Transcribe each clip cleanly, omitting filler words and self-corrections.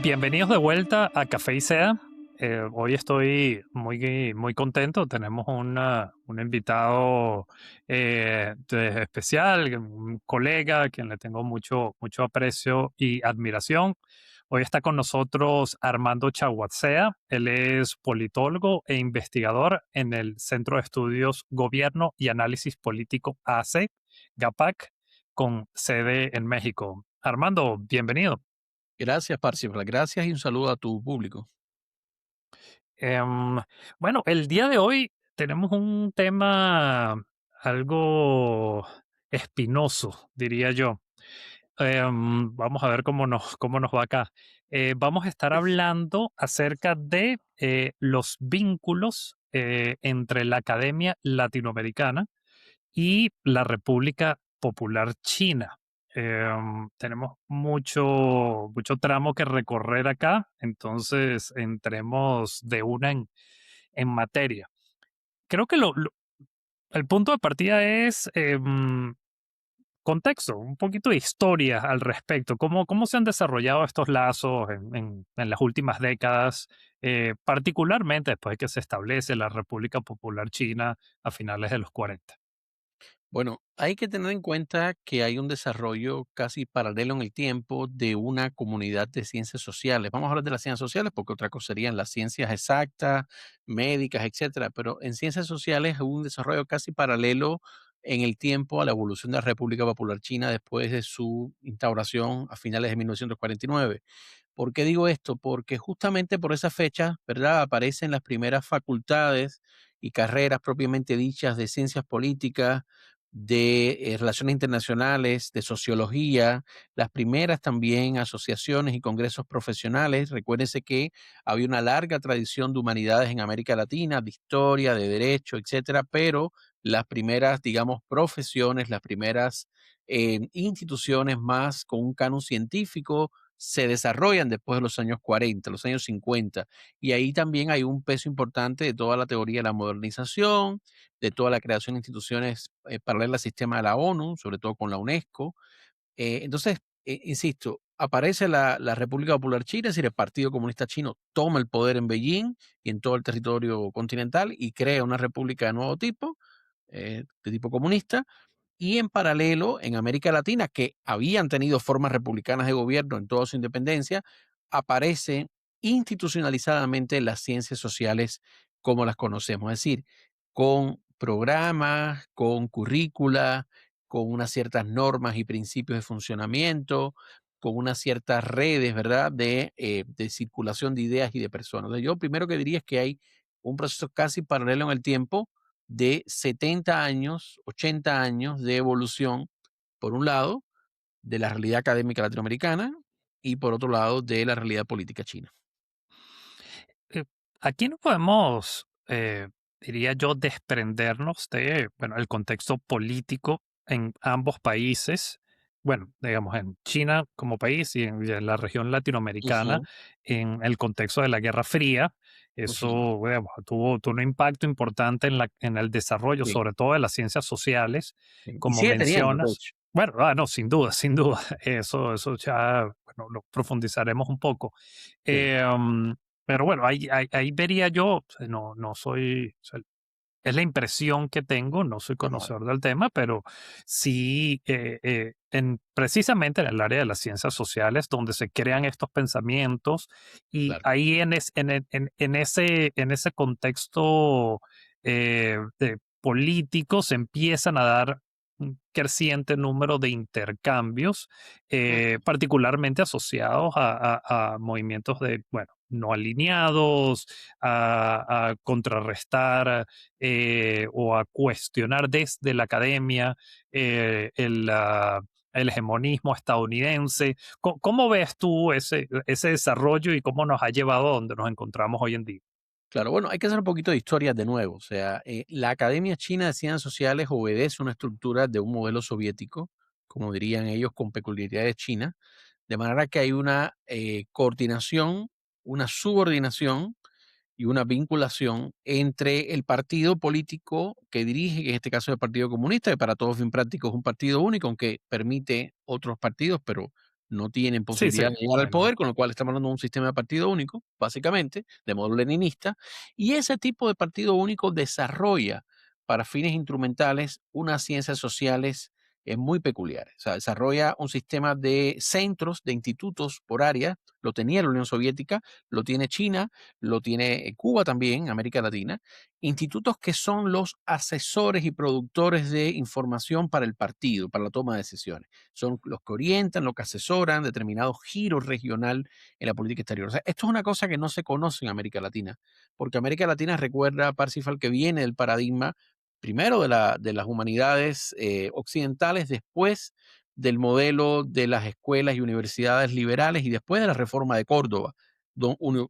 Bienvenidos de vuelta a Café y Sea. Hoy estoy muy contento. Tenemos un invitado especial, un colega a quien le tengo mucho aprecio y admiración. Hoy está con nosotros Armando Chaguacea. Él es politólogo e investigador en el Centro de Estudios Gobierno y Análisis Político AC, GAPAC, con sede en México. Armando, bienvenido. Gracias, Parsifal. Gracias y un saludo a tu público. Em, bueno, el día de hoy tenemos un tema algo espinoso, diría yo. Vamos a ver cómo nos va acá. Vamos a estar hablando acerca de los vínculos entre la Academia Latinoamericana y la República Popular China. Tenemos mucho tramo que recorrer acá, entonces entremos de una en materia. Creo que el punto de partida es contexto, un poquito de historia al respecto, cómo se han desarrollado estos lazos en las últimas décadas, particularmente después de que se establece la República Popular China a finales de los 40. Bueno, hay que tener en cuenta que hay un desarrollo casi paralelo en el tiempo de una comunidad de ciencias sociales. Vamos a hablar de las ciencias sociales porque otra cosa serían las ciencias exactas, médicas, etcétera. Pero en ciencias sociales hubo un desarrollo casi paralelo en el tiempo a la evolución de la República Popular China después de su instauración a finales de 1949. ¿Por qué digo esto? Porque justamente por esa fecha, ¿verdad? Aparecen las primeras facultades y carreras propiamente dichas de ciencias políticas, de relaciones internacionales, de sociología, las primeras también asociaciones y congresos profesionales. Recuérdense que había una larga tradición de humanidades en América Latina, de historia, de derecho, etcétera, pero las primeras, digamos, profesiones, las primeras instituciones más con un canon científico se desarrollan después de los años 40, los años 50, y ahí también hay un peso importante de toda la teoría de la modernización, de toda la creación de instituciones paralelas al sistema de la ONU, sobre todo con la UNESCO. Entonces, insisto, aparece la República Popular China, es decir, el Partido Comunista Chino toma el poder en Beijing y en todo el territorio continental y crea una república de nuevo tipo, de tipo comunista, y en paralelo, en América Latina, que habían tenido formas republicanas de gobierno en toda su independencia, aparece institucionalizadamente las ciencias sociales como las conocemos, es decir, con programas, con currícula, con unas ciertas normas y principios de funcionamiento, con unas ciertas redes, ¿verdad?, de circulación de ideas y de personas. Entonces, yo primero que diría es que hay un proceso casi paralelo en el tiempo de 70 años, 80 años de evolución, por un lado, de la realidad académica latinoamericana y por otro lado, de la realidad política china. Eh, Aquí no podemos, diría yo, desprendernos de, bueno, el contexto político en ambos países. Bueno, digamos, en China como país y en la región latinoamericana, Ujú, en el contexto de la Guerra Fría. ujú, Eso, digamos, tuvo un impacto importante en el desarrollo, sí, sobre todo de las ciencias sociales, sí. Y como sigue teniendo, de mencionas. hecho. Bueno, no, sin duda, sin duda. Eso ya, bueno, lo profundizaremos un poco. Sí, Em, pero bueno, ahí vería yo, o sea, no soy, o sea, es la impresión que tengo, no soy ajá, conocedor del tema, pero sí, precisamente en el área de las ciencias sociales, donde se crean estos pensamientos, y claro. ahí en ese contexto de político se empiezan a dar un creciente número de intercambios, Ujú, particularmente asociados a movimientos de, bueno, no alineados, a contrarrestar o a cuestionar desde la academia el hegemonismo estadounidense. ¿Cómo ves tú ese desarrollo y cómo nos ha llevado a donde nos encontramos hoy en día? claro, bueno, hay que hacer un poquito de historia de nuevo. O sea, la Academia China de Ciencias Sociales obedece una estructura de un modelo soviético, como dirían ellos, con peculiaridades chinas, de manera que hay una coordinación, una subordinación y una vinculación entre el partido político que dirige, que en este caso es el Partido Comunista, que para todo fin práctico es un partido único, aunque permite otros partidos, pero no tienen Sí, sí, posibilidad de llegar al bueno, poder, con lo cual estamos hablando de un sistema de partido único, básicamente, de modelo leninista, y ese tipo de partido único desarrolla para fines instrumentales unas ciencias sociales muy peculiares. O sea, desarrolla un sistema de centros, de institutos por área, lo tenía la Unión Soviética, lo tiene China, lo tiene Cuba también, América Latina, institutos que son los asesores y productores de información para el partido, para la toma de decisiones. Son los que orientan, los que asesoran determinado giro regional en la política exterior. O sea, esto es una cosa que no se conoce en América Latina, porque América Latina recuerda, Parsifal, que viene del paradigma primero de las humanidades occidentales, después del modelo de las escuelas y universidades liberales y después de la reforma de Córdoba,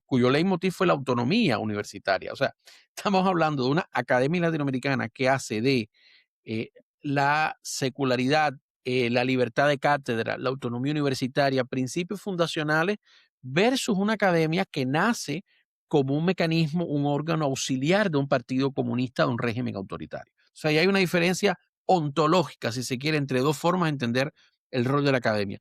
cuyo leitmotiv fue la autonomía universitaria. O sea, estamos hablando de una academia latinoamericana que hace de eh, la secularidad, la libertad de cátedra, la autonomía universitaria, principios fundacionales, versus una academia que nace como un mecanismo, un órgano auxiliar de un partido comunista, de un régimen autoritario. O sea, ahí hay una diferencia ontológica, si se quiere, entre dos formas de entender el rol de la academia.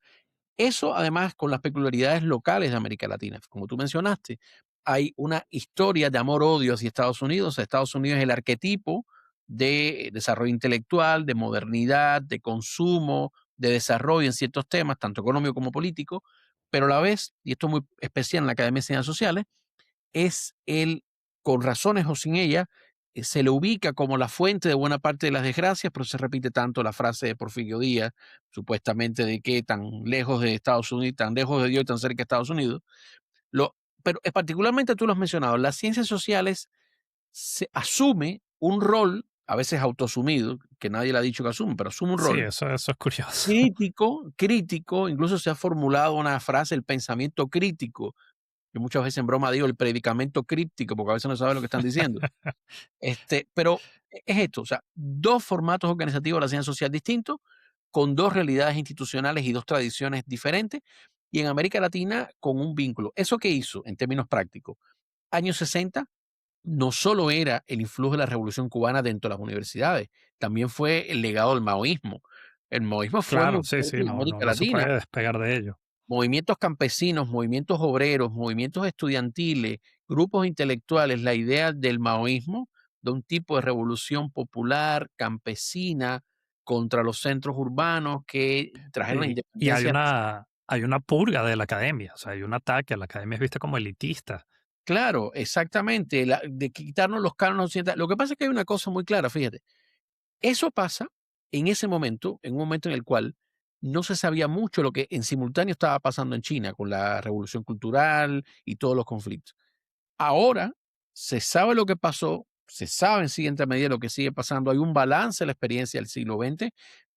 Eso, además, con las peculiaridades locales de América Latina. Como tú mencionaste, hay una historia de amor-odio hacia Estados Unidos. Estados Unidos es el arquetipo de desarrollo intelectual, de modernidad, de consumo, de desarrollo en ciertos temas, tanto económico como político, pero a la vez, y esto es muy especial en la Academia de Ciencias Sociales, es él, con razones o sin ella, se le ubica como la fuente de buena parte de las desgracias, pero se repite tanto la frase de Porfirio Díaz, supuestamente de que tan lejos de Estados Unidos, tan lejos de Dios y tan cerca de Estados Unidos. Pero particularmente tú lo has mencionado, las ciencias sociales se asume un rol, a veces autoasumido, que nadie le ha dicho que asume, pero asume un sí, rol eso es curioso. crítico, incluso se ha formulado una frase, el pensamiento crítico. Yo muchas veces en broma digo el predicamento críptico, porque a veces no saben lo que están diciendo. Pero es esto, o sea, dos formatos organizativos de la ciencia social distintos, con dos realidades institucionales y dos tradiciones diferentes, y en América Latina con un vínculo. ¿Eso qué hizo en términos prácticos? Años 60 no solo era el influjo de la Revolución Cubana dentro de las universidades, también fue el legado del maoísmo. El maoísmo fue Claro, muy sí, fuerte sí, en no, no, América no se Latina. puede despegar de ello. Movimientos campesinos, movimientos obreros, movimientos estudiantiles, grupos intelectuales, la idea del maoísmo, de un tipo de revolución popular, campesina, contra los centros urbanos que trajeron la Y independencia. hay una purga de la academia, o sea, hay un ataque, la academia es vista como elitista. Claro, exactamente, de quitarnos los cánones occidentales. Lo que pasa es que hay una cosa muy clara, fíjate, eso pasa en ese momento, en un momento en el cual no se sabía mucho lo que en simultáneo estaba pasando en China con la revolución cultural y todos los conflictos. Ahora se sabe lo que pasó, se sabe en siguiente medida lo que sigue pasando, hay un balance de la experiencia del siglo XX,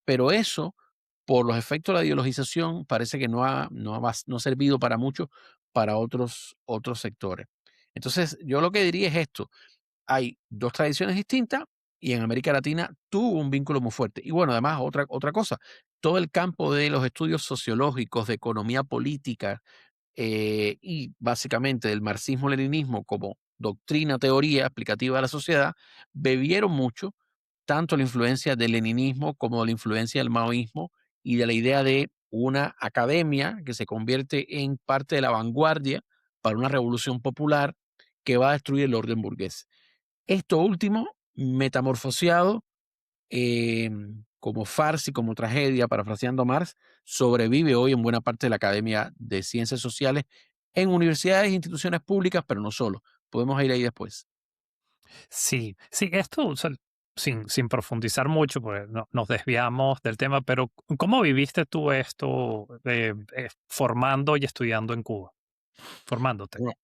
pero eso, por los efectos de la ideologización, parece que no ha servido para mucho para otros sectores. Entonces, yo lo que diría es esto, hay dos tradiciones distintas y en América Latina tuvo un vínculo muy fuerte. Y bueno, además, otra cosa, todo el campo de los estudios sociológicos, de economía política, y básicamente del marxismo-leninismo como doctrina, teoría aplicativa a la sociedad, bebieron mucho tanto la influencia del leninismo como la influencia del maoísmo y de la idea de una academia que se convierte en parte de la vanguardia para una revolución popular que va a destruir el orden burgués. Esto último, metamorfoseado como farsa y como tragedia, parafraseando a Marx, sobrevive hoy en buena parte de la Academia de Ciencias Sociales en universidades e instituciones públicas, pero no solo. Podemos ir ahí después. Sí, sí, esto, o sea, sin profundizar mucho, pues nos desviamos del tema, pero ¿cómo viviste tú esto formando y estudiando en Cuba? Formándote. Bueno,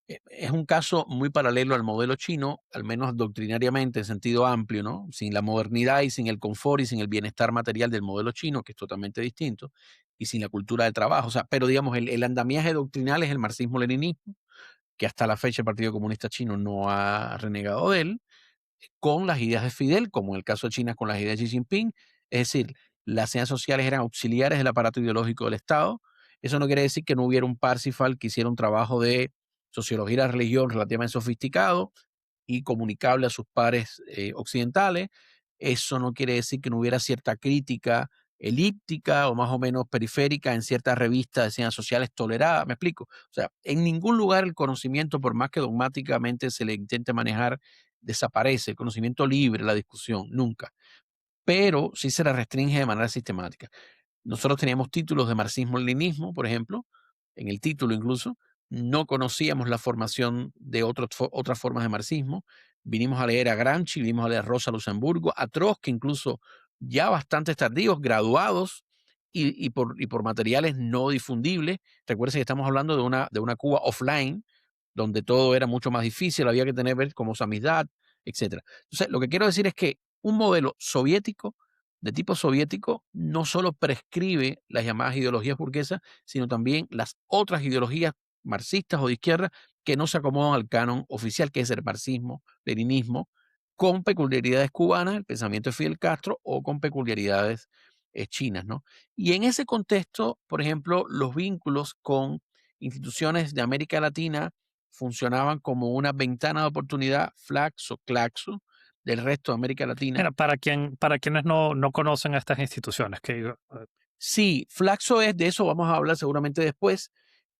es un caso muy paralelo al modelo chino, al menos doctrinariamente en sentido amplio, ¿no? Sin la modernidad y sin el confort y sin el bienestar material del modelo chino, que es totalmente distinto, y sin la cultura del trabajo. O sea, pero digamos, el andamiaje doctrinal es el marxismo-leninismo, que hasta la fecha el Partido Comunista Chino no ha renegado de él, con las ideas de Fidel, como en el caso de China con las ideas de Xi Jinping. Es decir, las ciencias sociales eran auxiliares del aparato ideológico del Estado. Eso no quiere decir que no hubiera un Parsifal que hiciera un trabajo de sociología de la religión relativamente sofisticado y comunicable a sus pares occidentales. Eso no quiere decir que no hubiera cierta crítica elíptica o más o menos periférica en ciertas revistas de ciencias sociales toleradas, ¿me explico? O sea, en ningún lugar el conocimiento, por más que dogmáticamente se le intente manejar, desaparece, el conocimiento libre, la discusión, nunca, pero sí se le restringe de manera sistemática. Nosotros teníamos títulos de marxismo-leninismo, por ejemplo, en el título incluso. No conocíamos la formación de otras formas de marxismo. Vinimos a leer a Gramsci, vinimos a leer a Rosa Luxemburgo, a Trotsky, incluso ya bastante tardíos, graduados y por materiales no difundibles. Recuerden que estamos hablando de una Cuba offline, donde todo era mucho más difícil, había que tener ver como samizdat, etcétera. Entonces, lo que quiero decir es que un modelo soviético de tipo soviético no solo prescribe las llamadas ideologías burguesas, sino también las otras ideologías marxistas o de izquierda que no se acomodan al canon oficial, que es el marxismo, leninismo, con peculiaridades cubanas, el pensamiento de Fidel Castro, o con peculiaridades chinas, ¿no? Y en ese contexto, por ejemplo, los vínculos con instituciones de América Latina funcionaban como una ventana de oportunidad, flaxo, claxo, del resto de América Latina. Mira, para quienes no conocen a estas instituciones, Sí, Flaxo es, de eso vamos a hablar seguramente después,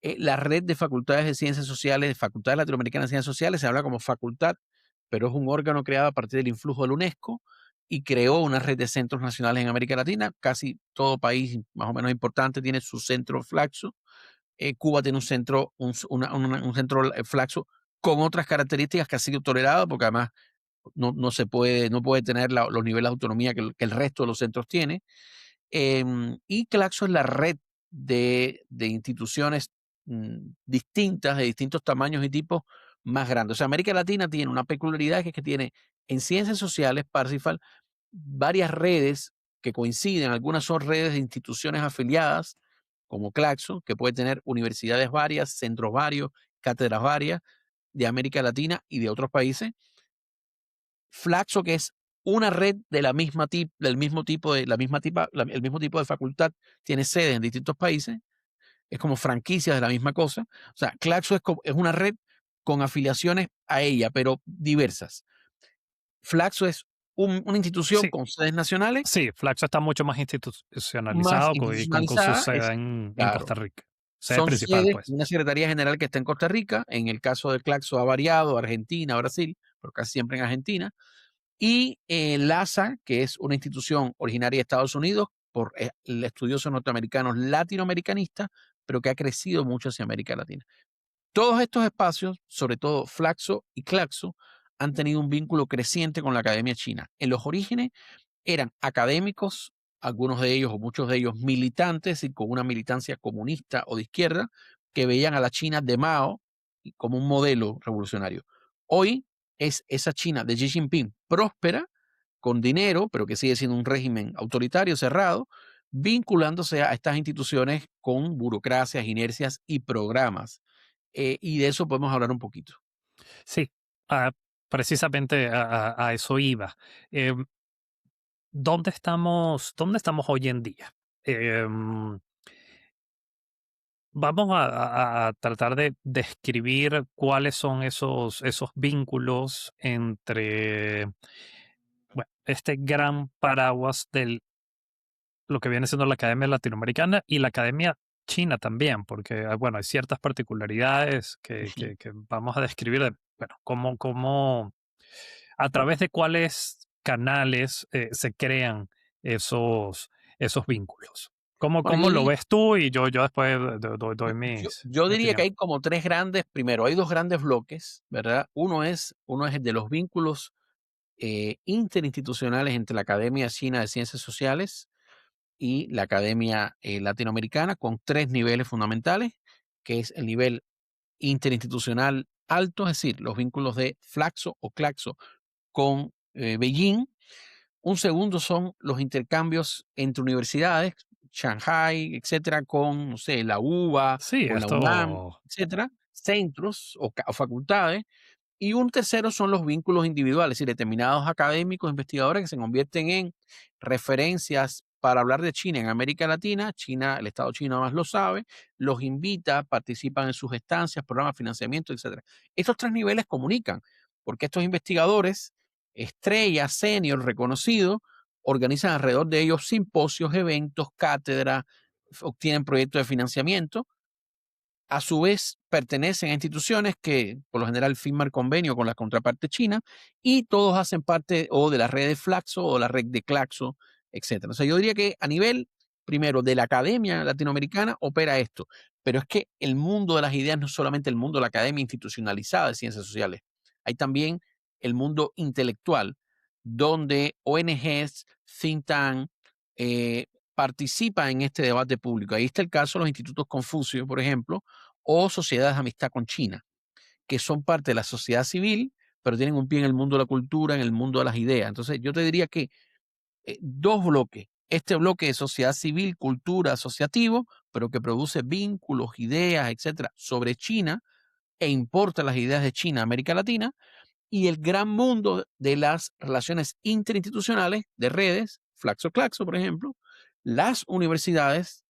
la red de facultades de ciencias sociales, de facultades latinoamericanas de ciencias sociales, se habla como facultad, pero es un órgano creado a partir del influjo de la UNESCO y creó una red de centros nacionales en América Latina. Casi todo país más o menos importante tiene su centro Flaxo. Cuba tiene un centro, un centro Flaxo con otras características que ha sido tolerado, porque además no puede tener los niveles de autonomía que el resto de los centros tiene. Y Claxo es la red de instituciones distintas, de distintos tamaños y tipos más grandes. O sea, América Latina tiene una peculiaridad que es que tiene en ciencias sociales, Parsifal, varias redes que coinciden. Algunas son redes de instituciones afiliadas, como Claxo, que puede tener universidades varias, centros varios, cátedras varias de América Latina y de otros países. Flaxo, que es una red de del mismo tipo de el mismo tipo de facultad, tiene sedes en distintos países, es como franquicias de la misma cosa. O sea, Claxo es una red con afiliaciones a ella, pero diversas. Flaxo es una institución sí, con sedes nacionales, sí, Flaxo está mucho más más institucionalizado y con su institucionalizada, sede es en claro. Costa Rica. Sede Son principal, sedes de pues. una Secretaría General que está en Costa Rica. En el caso de Claxo ha variado, Argentina, Brasil, pero casi siempre en Argentina. Y LASA, que es una institución originaria de Estados Unidos por estudiosos norteamericanos latinoamericanistas, pero que ha crecido mucho hacia América Latina. Todos estos espacios, sobre todo Flaxo y Claxo, han tenido un vínculo creciente con la academia china. En los orígenes eran académicos, algunos de ellos o muchos de ellos militantes y con una militancia comunista o de izquierda, que veían a la China de Mao como un modelo revolucionario. Hoy es esa China de Xi Jinping próspera, con dinero, pero que sigue siendo un régimen autoritario, cerrado, vinculándose a estas instituciones con burocracias, inercias y programas. Y de eso podemos hablar un poquito. Sí, ah, precisamente a eso iba. Em, ¿Dónde estamos hoy en día? Em, Vamos a tratar de describir cuáles son esos vínculos entre, bueno, este gran paraguas de lo que viene siendo la Academia Latinoamericana y la Academia China también, porque, bueno, hay ciertas particularidades que, Ujú. que- que vamos a describir de, bueno, cómo, a través de cuáles canales se crean esos vínculos. ¿Cómo, Bueno, cómo lo ves tú? Y yo después doy yo mi diría que opinión. hay como tres grandes, primero, hay dos grandes bloques, ¿verdad? Uno es el de los vínculos interinstitucionales entre la Academia China de Ciencias Sociales y la Academia Latinoamericana, con tres niveles fundamentales, que es el nivel interinstitucional alto, es decir, los vínculos de Flaxo o Claxo con Beijing. Un segundo son los intercambios entre universidades, Shanghai, etcétera, con, no sé, la UBA, Sí, con la UNAM, esto, etcétera, centros o facultades. Y un tercero son los vínculos individuales, es decir, determinados académicos, investigadores que se convierten en referencias para hablar de China en América Latina. China, el Estado chino además lo sabe, los invita, participan en sus estancias, programas de financiamiento, etcétera. Estos tres niveles comunican, porque estos investigadores, estrellas, senior, reconocidos, organizan alrededor de ellos simposios, eventos, cátedras, obtienen proyectos de financiamiento. A su vez, pertenecen a instituciones que por lo general firman convenio con la contraparte china y todos hacen parte o de la red de Flaxo o la red de Claxo, etcétera. O sea, yo diría que a nivel, primero, de la academia latinoamericana opera esto, pero es que el mundo de las ideas no es solamente el mundo de la academia institucionalizada de ciencias sociales, hay también el mundo intelectual, donde ONGs, think tank, eh, participan en este debate público. Ahí está el caso de los institutos Confucio, por ejemplo, o sociedades de amistad con China, que son parte de la sociedad civil, pero tienen un pie en el mundo de la cultura, en el mundo de las ideas. Entonces, yo te diría que dos bloques. Este bloque de sociedad civil, cultura, asociativo, pero que produce vínculos, ideas, etcétera, sobre China e importa las ideas de China a América Latina, y el gran mundo de las relaciones interinstitucionales, de redes, Flaxo Claxo, por ejemplo, las universidades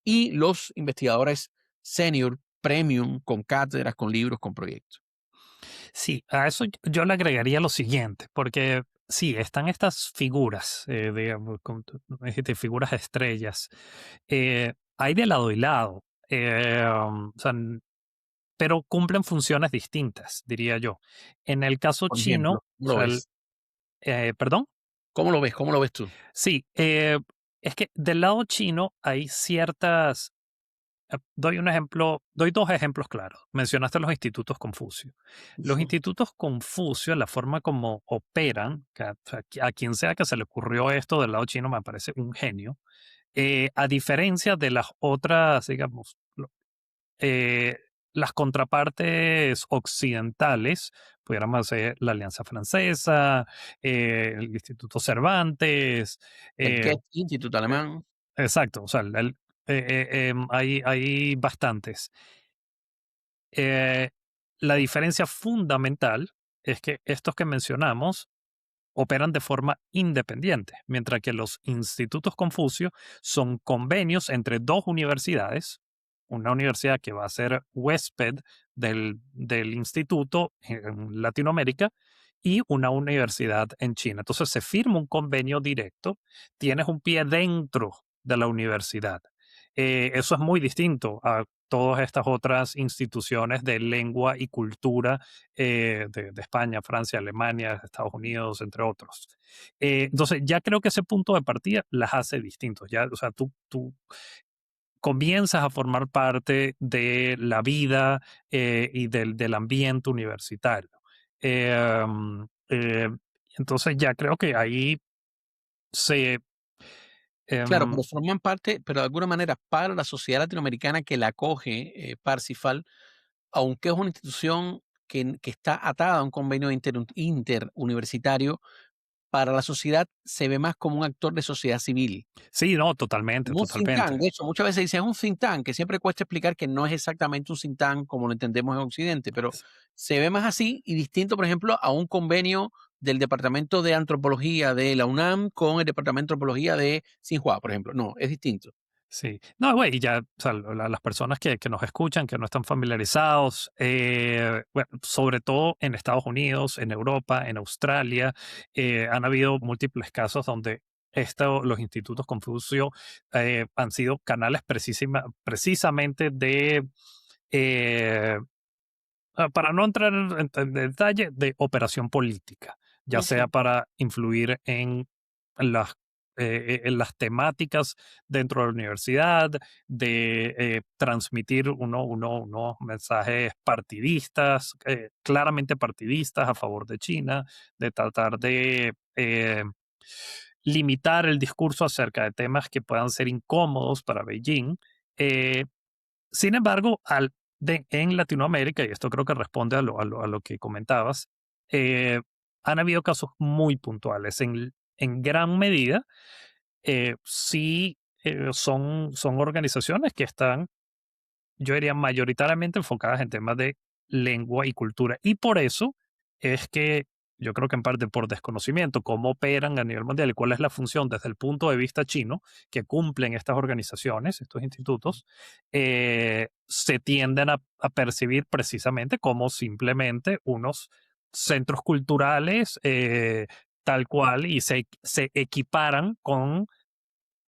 y los investigadores senior, premium, con cátedras, con libros, con proyectos. Sí, a eso yo le agregaría lo siguiente, porque sí, están estas figuras, digamos, dijiste, figuras estrellas. Hay de lado y lado, o sea, pero cumplen funciones distintas, diría yo. En el caso Por chino, ejemplo, o ¿cómo lo sea, ves? ¿perdón? ¿Cómo lo ves? ¿Cómo lo ves tú? Sí, es que del lado chino hay ciertas. Doy un ejemplo, doy dos ejemplos claros. Mencionaste los institutos Confucio. Los institutos Confucio, la forma como operan, o sea, a quien sea que se le ocurrió esto del lado chino, me parece un genio. A diferencia de las otras, digamos, eh, las contrapartes occidentales, pudiéramos hacer la Alianza Francesa, el Instituto Cervantes, El eh, Goethe Instituto alemán, exacto, o sea, hay bastantes. Eh, la diferencia fundamental es que estos que mencionamos operan de forma independiente, mientras que los institutos Confucio son convenios entre dos universidades, una universidad que va a ser huésped del instituto en Latinoamérica y una universidad en China. Entonces se firma un convenio directo, tienes un pie dentro de la universidad. Eso es muy distinto a todas estas otras instituciones de lengua y cultura de España, Francia, Alemania, Estados Unidos, entre otros. Entonces, ya creo que ese punto de partida las hace distintos. Ya, o sea, tú comienzas a formar parte de la vida y del ambiente universitario. Eh, um, eh, entonces, ya creo que ahí se. claro, em, pero forman parte, pero de alguna manera para la sociedad latinoamericana que la acoge, Parsifal, aunque es una institución que está atada a un convenio interuniversitario, para la sociedad se ve más como un actor de sociedad civil. sí, no, totalmente, Como un think tank, totalmente. de hecho, muchas veces dicen es un think tank, que siempre cuesta explicar que no es exactamente un think tank como lo entendemos en Occidente, pero se ve más así y distinto, por ejemplo, a un convenio del Departamento de Antropología de la UNAM con el Departamento de Antropología de Tsinghua, por ejemplo. No, es distinto. Sí, no, güey, y ya, o sea, las personas que nos escuchan, que no están familiarizados, bueno, sobre todo en Estados Unidos, en Europa, en Australia, han habido múltiples casos donde los institutos Confucio han sido canales precisamente de, eh, para no entrar en detalle, de operación política, ya sea Ujú. para influir las, en las temáticas dentro de la universidad, de transmitir unos mensajes partidistas, claramente partidistas a favor de China, de tratar de limitar el discurso acerca de temas que puedan ser incómodos para Beijing. eh, Sin embargo, en Latinoamérica, y esto creo que responde a lo que comentabas, eh, han habido casos muy puntuales. En gran medida, sí son organizaciones que están, yo diría, mayoritariamente enfocadas en temas de lengua y cultura. Y por eso es que yo creo que en parte por desconocimiento, cómo operan a nivel mundial y cuál es la función desde el punto de vista chino que cumplen estas organizaciones, estos institutos, se tienden a percibir precisamente como simplemente unos centros culturales tal cual, y se equiparan con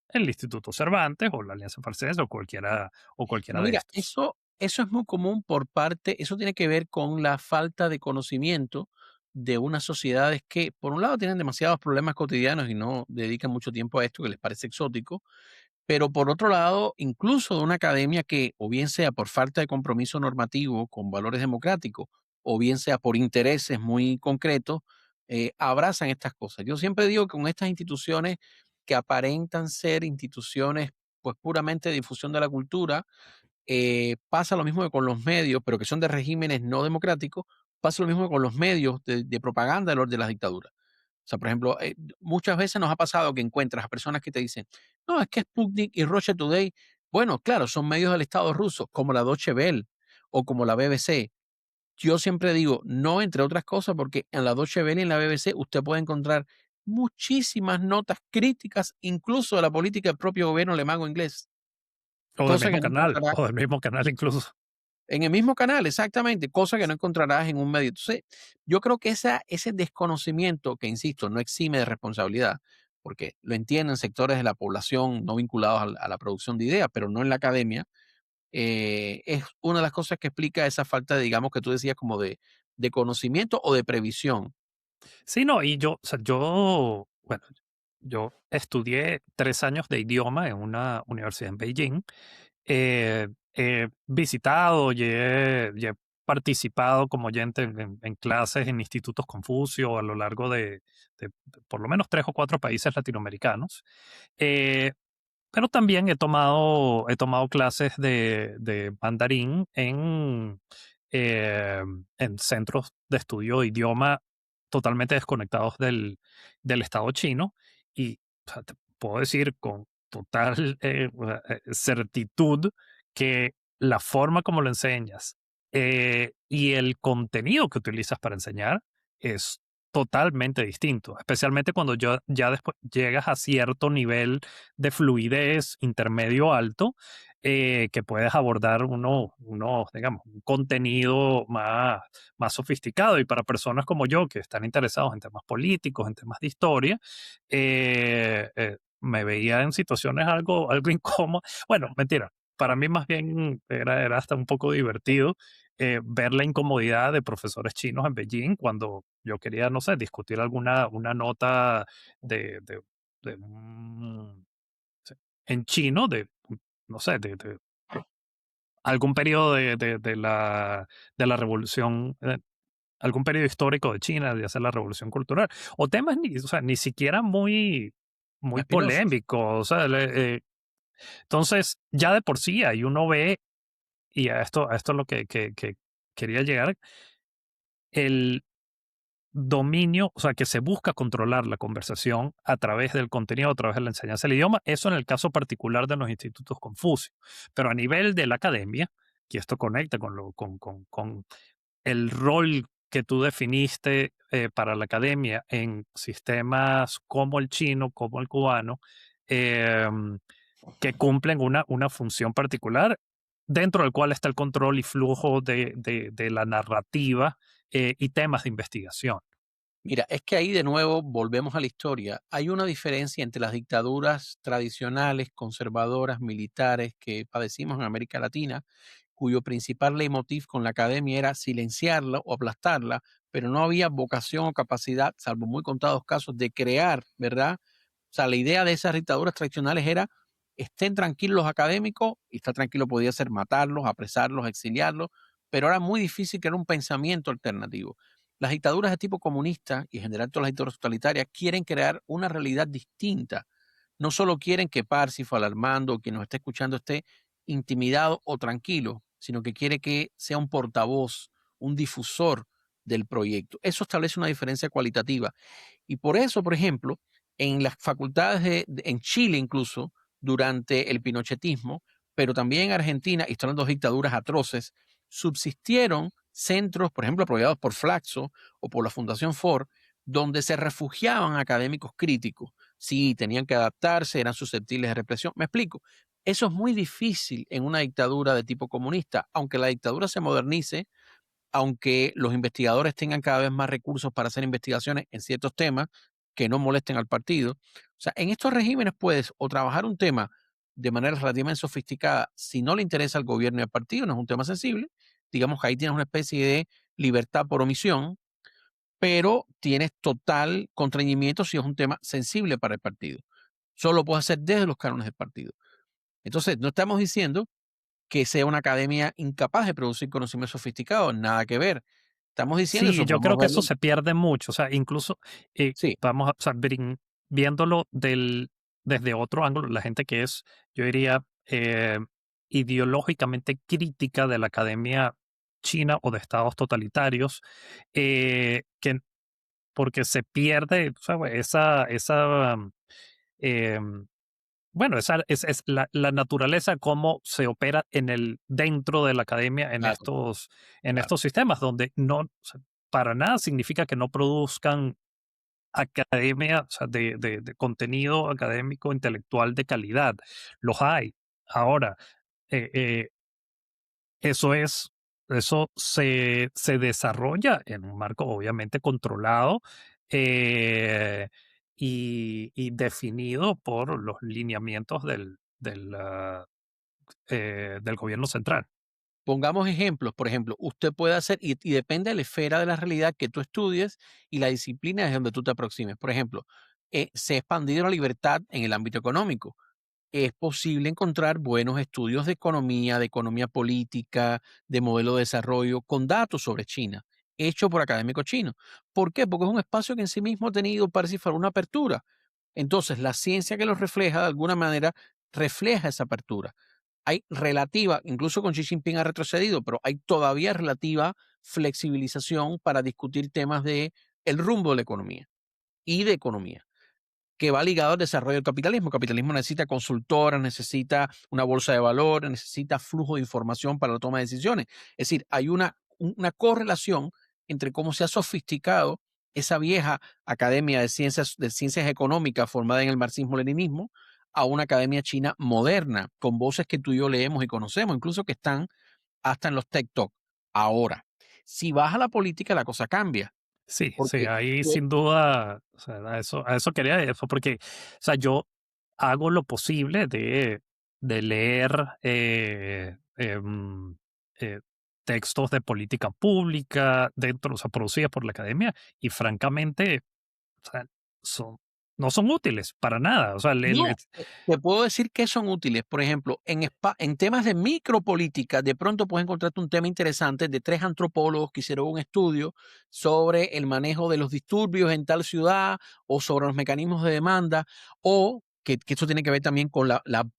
el Instituto Cervantes o la Alianza Francesa o Pero cualquiera de mira, estos. eso es muy común por parte eso tiene que ver con la falta de conocimiento de unas sociedades que, por un lado, tienen demasiados problemas cotidianos y no dedican mucho tiempo a esto que les parece exótico, pero por otro lado, incluso de una academia que, o bien sea por falta de compromiso normativo con valores democráticos, o bien sea por intereses muy concretos, abrazan estas cosas. Yo siempre digo que con estas instituciones que aparentan ser instituciones pues puramente de difusión de la cultura, pasa lo mismo que con los medios, pero que son de regímenes no democráticos, pasa lo mismo que con los medios de propaganda de las dictaduras. O sea, por ejemplo, muchas veces nos ha pasado que encuentras a personas que te dicen, no, es que Sputnik y Russia Today, bueno, claro, son medios del Estado ruso, como la Deutsche Welle o como la BBC. Yo siempre digo, no, entre otras cosas, porque en la Deutsche Welle y en la BBC usted puede encontrar muchísimas notas críticas, incluso de la política del propio gobierno alemán o inglés, cosa que no encontrará O del mismo canal incluso. en el mismo canal, exactamente, cosa que no encontrarás en un medio. Entonces, yo creo que ese desconocimiento, que insisto, no exime de responsabilidad, porque lo entienden sectores de la población no vinculados a la producción de ideas, pero no en la academia, es una de las cosas que explica esa falta, digamos, que tú decías, como de conocimiento o de previsión. Sí, no, y yo, o sea, yo, bueno, yo estudié 3 años de idioma en una universidad en Beijing. He visitado y he participado como oyente en clases en institutos Confucio a lo largo de por lo menos 3 o 4 países latinoamericanos. Eh, pero también he tomado clases de mandarín en centros de estudio de idioma totalmente desconectados del Estado chino. Y o sea, te puedo decir con total certitud que la forma como lo enseñas y el contenido que utilizas para enseñar es totalmente distinto, especialmente cuando ya después llegas a cierto nivel de fluidez intermedio alto, que puedes abordar digamos, un contenido más sofisticado. Y para personas como yo, que están interesados en temas políticos, en temas de historia, me veía en situaciones algo incómodas. Bueno, mentira. Para mí más bien era hasta un poco divertido ver la incomodidad de profesores chinos en Beijing cuando yo quería, no sé, discutir una nota de, sí, en chino, no sé, de algún periodo de la revolución, algún periodo histórico de China, de hacer la revolución cultural, o temas o sea, ni siquiera muy Espinosos. polémicos. O sea, entonces, ya de por sí ahí uno ve, y a esto es lo que quería llegar, el dominio, o sea, que se busca controlar la conversación a través del contenido, a través de la enseñanza del idioma, eso en el caso particular de los institutos Confucio. Pero a nivel de la academia, y esto conecta con el rol que tú definiste para la academia en sistemas como el chino, como el cubano, em, que cumplen una función particular, dentro del cual está el control y flujo de la narrativa y temas de investigación. Mira, es que ahí de nuevo volvemos a la historia. Hay una diferencia entre las dictaduras tradicionales, conservadoras, militares que padecimos en América Latina, cuyo principal leitmotiv con la academia era silenciarla o aplastarla, pero no había vocación o capacidad, salvo muy contados casos, de crear, ¿verdad? O sea, la idea de esas dictaduras tradicionales era estén tranquilos los académicos, y estar tranquilo podía ser matarlos, apresarlos, exiliarlos, pero era muy difícil crear un pensamiento alternativo. Las dictaduras de tipo comunista y en general todas las dictaduras totalitarias quieren crear una realidad distinta. No solo quieren que Parsifal, Armando o quien nos esté escuchando esté intimidado o tranquilo, sino que quiere que sea un portavoz, un difusor del proyecto. Eso establece una diferencia cualitativa. Y por eso, por ejemplo, en las facultades en Chile incluso, durante el pinochetismo, pero también en Argentina, y están dos dictaduras atroces, subsistieron centros, por ejemplo, apoyados por Flaxo o por la Fundación Ford, donde se refugiaban académicos críticos. Sí, tenían que adaptarse, eran susceptibles de represión. Me explico. Eso es muy difícil en una dictadura de tipo comunista, aunque la dictadura se modernice, aunque los investigadores tengan cada vez más recursos para hacer investigaciones en ciertos temas, que no molesten al partido. O sea, en estos regímenes puedes o trabajar un tema de manera relativamente sofisticada si no le interesa al gobierno y al partido, no es un tema sensible. Digamos que ahí tienes una especie de libertad por omisión, pero tienes total contrañimiento si es un tema sensible para el partido. Solo lo puedes hacer desde los cánones del partido. Entonces, no estamos diciendo que sea una academia incapaz de producir conocimiento sofisticado, nada que ver. Estamos diciendo Sí, eso, yo podemos creo que verlo. eso se pierde mucho, o sea, incluso, Sí, vamos a, o sea, viéndolo desde otro ángulo, la gente que es, yo diría, ideológicamente crítica de la academia china o de estados totalitarios, que porque se pierde, o sea, em, bueno, esa es la naturaleza, cómo se opera dentro de la academia claro, en claro. estos sistemas, donde no, o sea, para nada significa que no produzcan academia, o sea, de contenido académico, intelectual de calidad. Los hay. Ahora, eh, eh, eso es, eso se desarrolla en un marco obviamente controlado, eh, y definido por los lineamientos del gobierno central. Pongamos ejemplos, por ejemplo, usted puede hacer, y depende de la esfera de la realidad que tú estudies y la disciplina desde donde tú te aproximes. Por ejemplo, se ha expandido la libertad en el ámbito económico. Es posible encontrar buenos estudios de economía política, de modelo de desarrollo, con datos sobre China, hecho por académicos chinos. ¿Por qué? Porque es un espacio que en sí mismo ha tenido, parece si fuera una apertura. Entonces, la ciencia que los refleja, de alguna manera, refleja esa apertura. Hay relativa, incluso con Xi Jinping ha retrocedido, pero hay todavía relativa flexibilización para discutir temas de el rumbo de la economía y de economía que va ligado al desarrollo del capitalismo. El capitalismo necesita consultoras, necesita una bolsa de valores, necesita flujo de información para la toma de decisiones. Es decir, hay una correlación entre cómo se ha sofisticado esa vieja academia de ciencias económicas formada en el marxismo-leninismo a una academia china moderna, con voces que tú y yo leemos y conocemos, incluso que están hasta en los TikTok. Ahora, si vas a la política, la cosa cambia. Sí, sí, Porque ahí sin duda, o sea, a eso quería eso, porque, o sea, yo hago lo posible de leer eh, textos de política pública dentro, o sea, producidas por la academia, y francamente, o sea, son, no son útiles para nada. O sea, no, te puedo decir que son útiles. Por ejemplo, en temas de micropolítica, de pronto puedes encontrarte un tema interesante de 3 antropólogos que hicieron un estudio sobre el manejo de los disturbios en tal ciudad o sobre los mecanismos de demanda, o que eso tiene que ver también con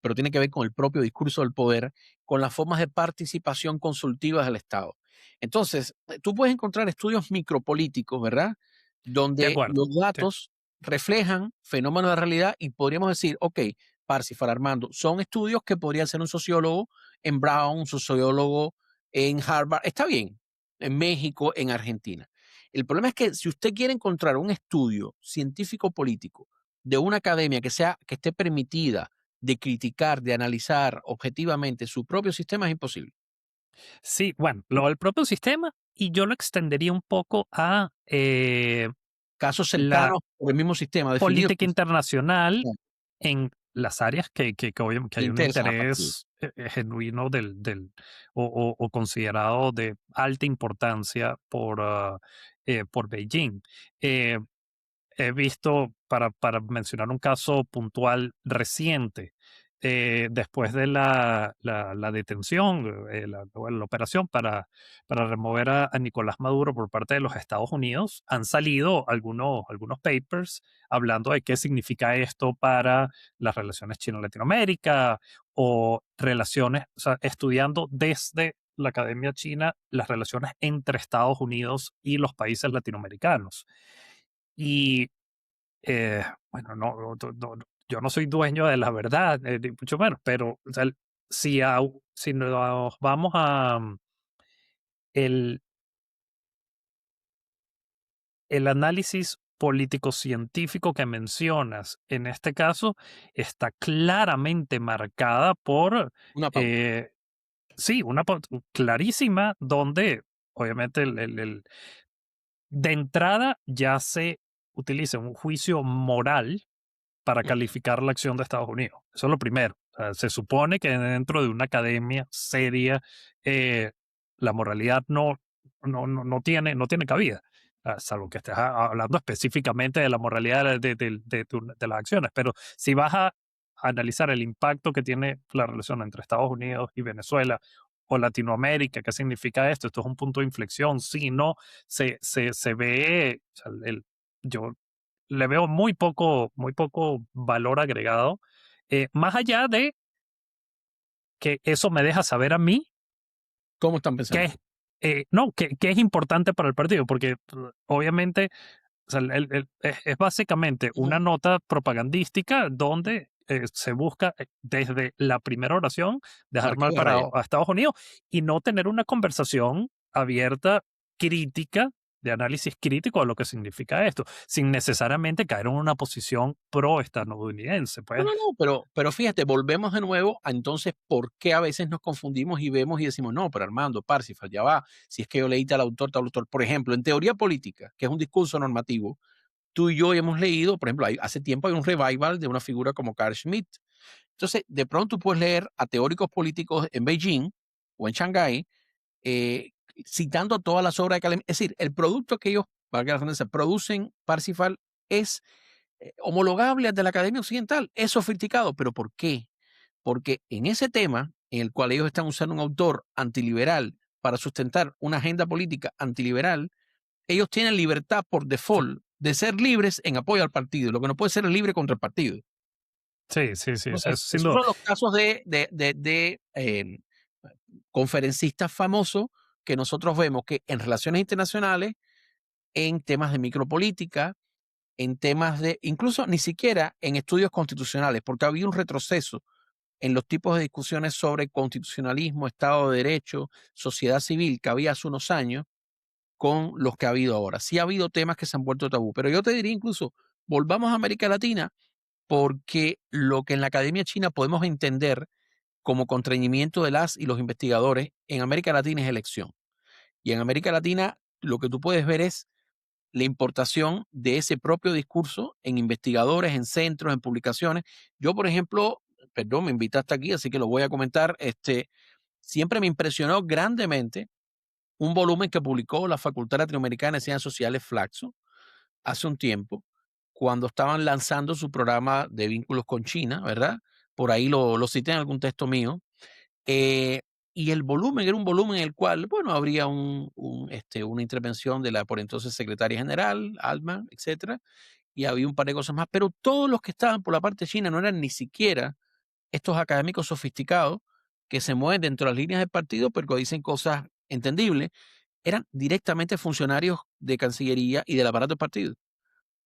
pero tiene que ver con el propio discurso del poder, con las formas de participación consultivas del Estado. Entonces, tú puedes encontrar estudios micropolíticos, ¿verdad? de Donde acuerdo. los Sí. datos reflejan fenómenos de realidad y podríamos decir, ok, Parsifal Armando, son estudios que podría hacer un sociólogo en Brown, un sociólogo en Harvard, está bien, en México, en Argentina. El problema es que si usted quiere encontrar un estudio científico político de una academia que esté permitida de criticar, de analizar objetivamente su propio sistema, es imposible. Sí, bueno, lo del propio sistema, y yo lo extendería un poco a Casos la cercanos por el mismo sistema definidos política internacional que en las áreas que le hay un interesan al partido. interés genuino o considerado de alta importancia por Beijing. Eh, He visto, para mencionar un caso puntual reciente, después de la detención, bueno, la operación para remover a Nicolás Maduro por parte de los Estados Unidos, han salido algunos papers hablando de qué significa esto para las relaciones China-Latinoamérica o relaciones, o sea, estudiando desde la Academia China las relaciones entre Estados Unidos y los países latinoamericanos. Y bueno, no, yo no soy dueño de la verdad, ni mucho menos, pero o sea, si nos vamos el, el análisis político-científico que mencionas en este caso está claramente marcada por, Una pauta. eh, sí, clarísima, donde obviamente de entrada ya utilicen un juicio moral para Ujú. calificar la acción de Estados Unidos. Eso es lo primero. O sea, se supone que dentro de una academia seria, eh, la moralidad no tiene cabida, salvo que estés hablando específicamente de la moralidad de las acciones. Pero si vas a analizar el impacto que tiene la relación entre Estados Unidos y Venezuela o Latinoamérica, ¿qué significa esto? Esto es un punto de inflexión. Si no, se ve, o sea, yo le veo muy poco valor agregado, más allá de que eso me deja saber a mí ¿Cómo están que pensando? es, no, que es importante para el partido, porque obviamente o sea, es básicamente una Ujú. nota propagandística donde se busca desde la primera oración dejar Martillo mal de raya. parado a Estados Unidos y no tener una conversación abierta, crítica, de análisis crítico de lo que significa esto, sin necesariamente caer en una posición pro-estadounidense. No, Pues no, no, pero fíjate, volvemos de nuevo a entonces por qué a veces nos confundimos y vemos y decimos, no, pero Armando, Parsifal, ya va, si es que yo leí tal autor, por ejemplo, en teoría política, que es un discurso normativo, tú y yo hemos leído, por ejemplo, hace tiempo hay un revival de una figura como Carl Schmitt. Entonces, de pronto tú puedes leer a teóricos políticos en Beijing o en Shanghái, eh, citando todas las obras de Calem. Es decir, el producto que ellos, valga la redundancia, producen, Parsifal, es homologable al de la Academia Occidental, es sofisticado. ¿Pero por qué? Porque en ese tema, en el cual ellos están usando un autor antiliberal para sustentar una agenda política antiliberal, ellos tienen libertad por default de ser libres en apoyo al partido. Lo que no puede ser es libre contra el partido. sí, sí, sí, eso Entonces, sin esos duda. son los casos de conferencistas famosos que nosotros vemos que en relaciones internacionales, en temas de micropolítica, en temas de, incluso ni siquiera en estudios constitucionales, porque había un retroceso en los tipos de discusiones sobre constitucionalismo, Estado de Derecho, sociedad civil que había hace unos años con los que ha habido ahora. Sí ha habido temas que se han vuelto tabú, pero yo te diría incluso, volvamos a América Latina, porque lo que en la Academia China podemos entender como contrañimiento de las y los investigadores en América Latina es elección. Y en América Latina lo que tú puedes ver es la importación de ese propio discurso en investigadores, en centros, en publicaciones. Yo, por ejemplo, perdón, me invitaste aquí, así que lo voy a comentar. Siempre me impresionó grandemente un volumen que publicó la Facultad Latinoamericana de Ciencias Sociales, Flaxo, hace un tiempo, cuando estaban lanzando su programa de vínculos con China, ¿verdad? Por ahí lo cité en algún texto mío. Eh, y el volumen era un volumen en el cual, bueno, habría una intervención de la por entonces secretaria general, Alma, etcétera, y había un par de cosas más, pero todos los que estaban por la parte china no eran ni siquiera estos académicos sofisticados que se mueven dentro de las líneas del partido, pero que dicen cosas entendibles, eran directamente funcionarios de Cancillería y del aparato del partido.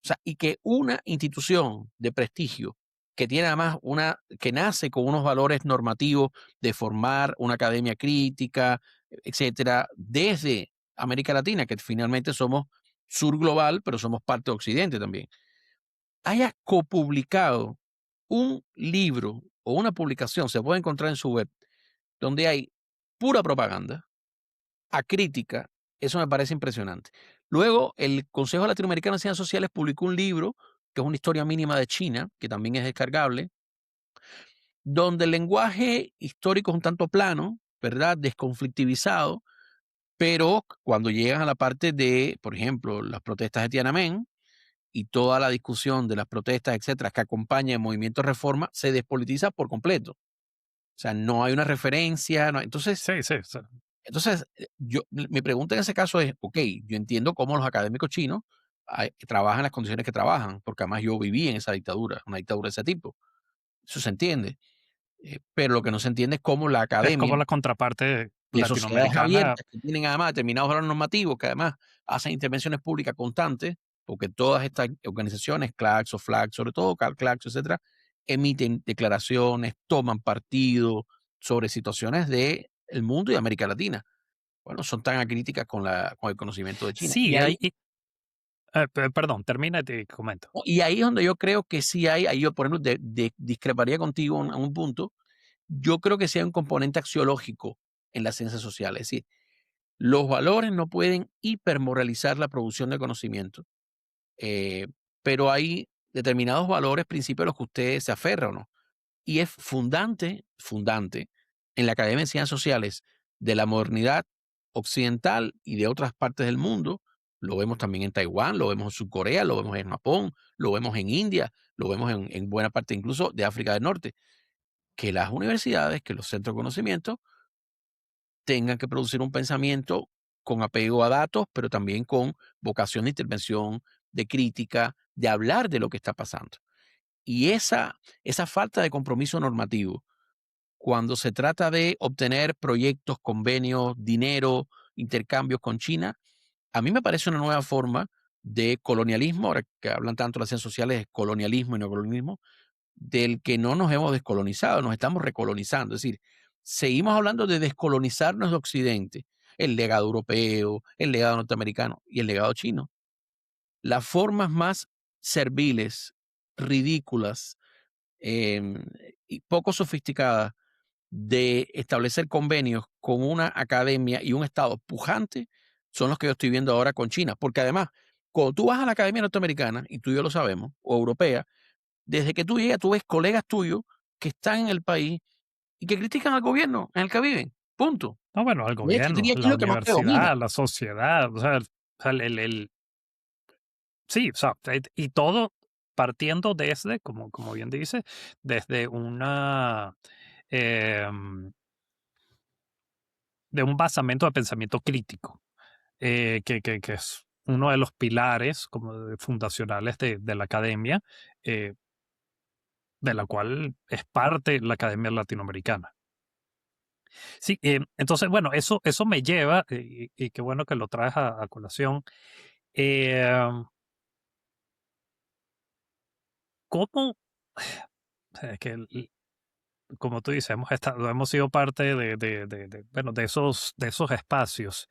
O sea, y que una institución de prestigio que tiene además que nace con unos valores normativos de formar una academia crítica, etcétera, desde América Latina, que finalmente somos sur global, pero somos parte de Occidente también, haya copublicado un libro o una publicación, se puede encontrar en su web, donde hay pura propaganda, acrítica, eso me parece impresionante. Luego, el Consejo Latinoamericano de Ciencias Sociales publicó un libro, que es una historia mínima de China, que también es descargable, donde el lenguaje histórico es un tanto plano, ¿verdad? Desconflictivizado, pero cuando llegan a la parte de, por ejemplo, las protestas de Tiananmen y toda la discusión de las protestas, etcétera, que acompaña el movimiento de reforma, se despolitiza por completo. O sea, no hay una referencia. Entonces, Sí, sí, sí. mi pregunta en ese caso es, ok, yo entiendo cómo los académicos chinos trabajan en las condiciones que trabajan, porque además yo viví en esa dictadura, una dictadura de ese tipo. Eso se entiende. Pero lo que no se entiende es cómo la Es academia como la contraparte de sociedades latinoamericana. abiertas que tienen además determinados valores normativos, que además hacen intervenciones públicas constantes, porque todas estas organizaciones, Claxo, Flag, sobre todo Claxo, etcétera, emiten declaraciones, toman partido sobre situaciones del mundo y América Latina. Bueno, son tan acríticas con el conocimiento de China. Sí, perdón, termina y te comento. Y ahí es donde yo creo que sí hay, ahí yo por ejemplo discreparía contigo en un punto, yo creo que sí hay un componente axiológico en las ciencias sociales. Es decir, los valores no pueden hipermoralizar la producción de conocimiento. pero hay determinados valores, principios a los que usted se aferra o no. Y es fundante en la Academia de Ciencias Sociales de la modernidad occidental y de otras partes del mundo. Lo vemos también en Taiwán, lo vemos en Surcorea, lo vemos en Japón, lo vemos en India, lo vemos en buena parte incluso de África del Norte, que las universidades, que los centros de conocimiento tengan que producir un pensamiento con apego a datos, pero también con vocación de intervención, de crítica, de hablar de lo que está pasando. Y esa falta de compromiso normativo, cuando se trata de obtener proyectos, convenios, dinero, intercambios con China, a mí me parece una nueva forma de colonialismo, ahora que hablan tanto las ciencias sociales de colonialismo y neocolonialismo, del que no nos hemos descolonizado, nos estamos recolonizando. Es decir, seguimos hablando de descolonizarnos de Occidente, el legado europeo, el legado norteamericano y el legado chino. Las formas más serviles, ridículas em, y poco sofisticadas de establecer convenios con una academia y un Estado pujante son los que yo estoy viendo ahora con China. Porque además, cuando tú vas a la academia norteamericana, y tú y yo lo sabemos, o europea, desde que tú llegas, tú ves colegas tuyos que están en el país y que critican al gobierno en el que viven. Punto. No, bueno, el Y esto gobierno, diría que es la lo que más predomina. universidad, la sociedad, o sea, sí, o sea, y todo partiendo desde, como bien dice, desde em, de un basamento de pensamiento crítico, que es uno de los pilares como fundacionales de la academia, eh, de la cual es parte la Academia Latinoamericana. Sí, entonces, bueno, eso me lleva, y qué bueno que lo traes a colación. eh, ¿Cómo? Es que, como tú dices, hemos sido parte bueno, de esos espacios.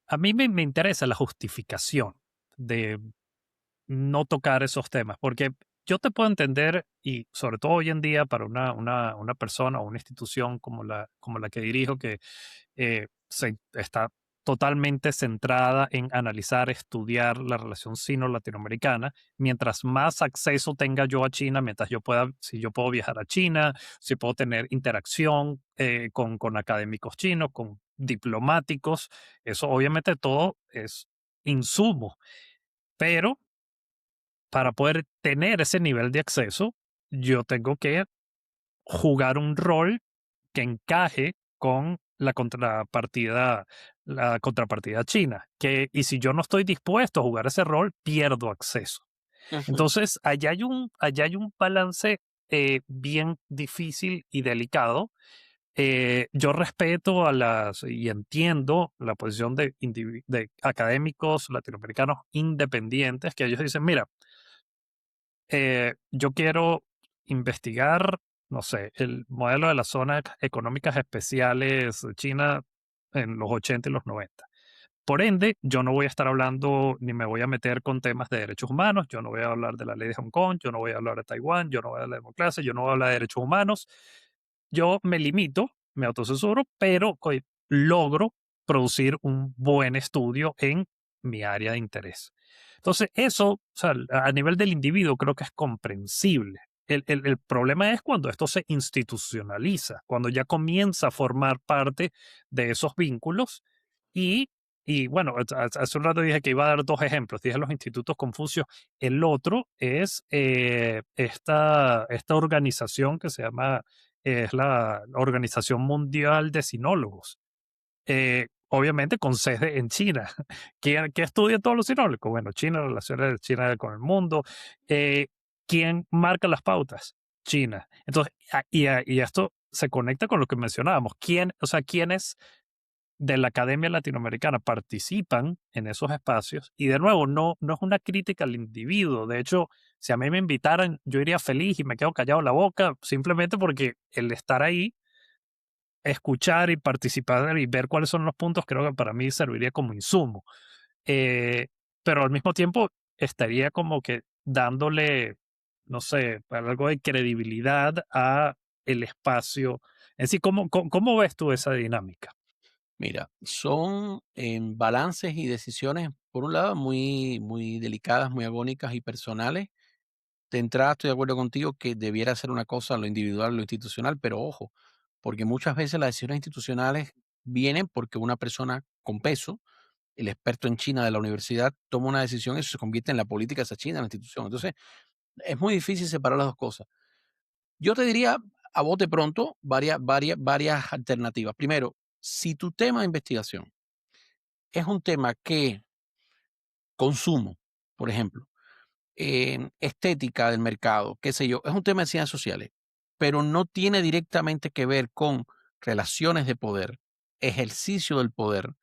A mí me interesa la justificación de no tocar esos temas, porque yo te puedo entender, y sobre todo hoy en día para una persona o una institución como la que dirijo, que está totalmente centrada en analizar, estudiar la relación sino-latinoamericana. Mientras más acceso tenga yo a China, mientras yo pueda, si yo puedo viajar a China, si puedo tener interacción con académicos chinos, con diplomáticos, eso obviamente todo es insumo, pero para poder tener ese nivel de acceso, yo tengo que jugar un rol que encaje con la contrapartida china. Y si yo no estoy dispuesto a jugar ese rol, pierdo acceso. Ujú. Entonces, allá hay un balance bien difícil y delicado. Yo respeto y entiendo la posición de académicos latinoamericanos independientes que ellos dicen, mira, yo quiero investigar, no sé, el modelo de las zonas económicas especiales de China en los 80 y los 90. Por ende, yo no voy a estar hablando ni me voy a meter con temas de derechos humanos, yo no voy a hablar de la ley de Hong Kong, yo no voy a hablar de Taiwán, yo no voy a hablar de democracia, yo no voy a hablar de derechos humanos. Yo me limito, me autocensuro, pero logro producir un buen estudio en mi área de interés. Entonces, eso, o sea, a nivel del individuo creo que es comprensible. El problema es cuando esto se institucionaliza, cuando ya comienza a formar parte de esos vínculos y, y bueno, hace un rato dije que iba a dar dos ejemplos, dije los institutos Confucio, el otro es esta organización que se llama, es la Organización Mundial de Sinólogos, obviamente con sede en China. ¿Qué estudia todos los sinólogos? Bueno, China, relaciones de China con el mundo. Eh, ¿Quién marca las pautas? China. Entonces, y esto se conecta con lo que mencionábamos. O sea, quiénes de la Academia Latinoamericana participan en esos espacios? Y de nuevo, no es una crítica al individuo. De hecho, si a mí me invitaran, yo iría feliz y me quedo callado la boca, simplemente porque el estar ahí, escuchar y participar y ver cuáles son los puntos, creo que para mí serviría como insumo. Eh, pero al mismo tiempo estaría como que dándole, no sé, algo de credibilidad a el espacio. En sí, ¿cómo ves tú esa dinámica? Mira, son balances y decisiones por un lado, muy delicadas, muy agónicas y personales. De entrada, estoy de acuerdo contigo que debiera ser una cosa lo individual, lo institucional, pero ojo, porque muchas veces las decisiones institucionales vienen porque una persona con peso, el experto en China de la universidad, toma una decisión y eso se convierte en la política de esa China, en la institución. Entonces, es muy difícil separar las dos cosas. Yo te diría, a bote pronto, varias alternativas. Primero, si tu tema de investigación es un tema que consumo, por ejemplo, estética del mercado, qué sé yo, es un tema de ciencias sociales, pero no tiene directamente que ver con relaciones de poder, ejercicio del poder,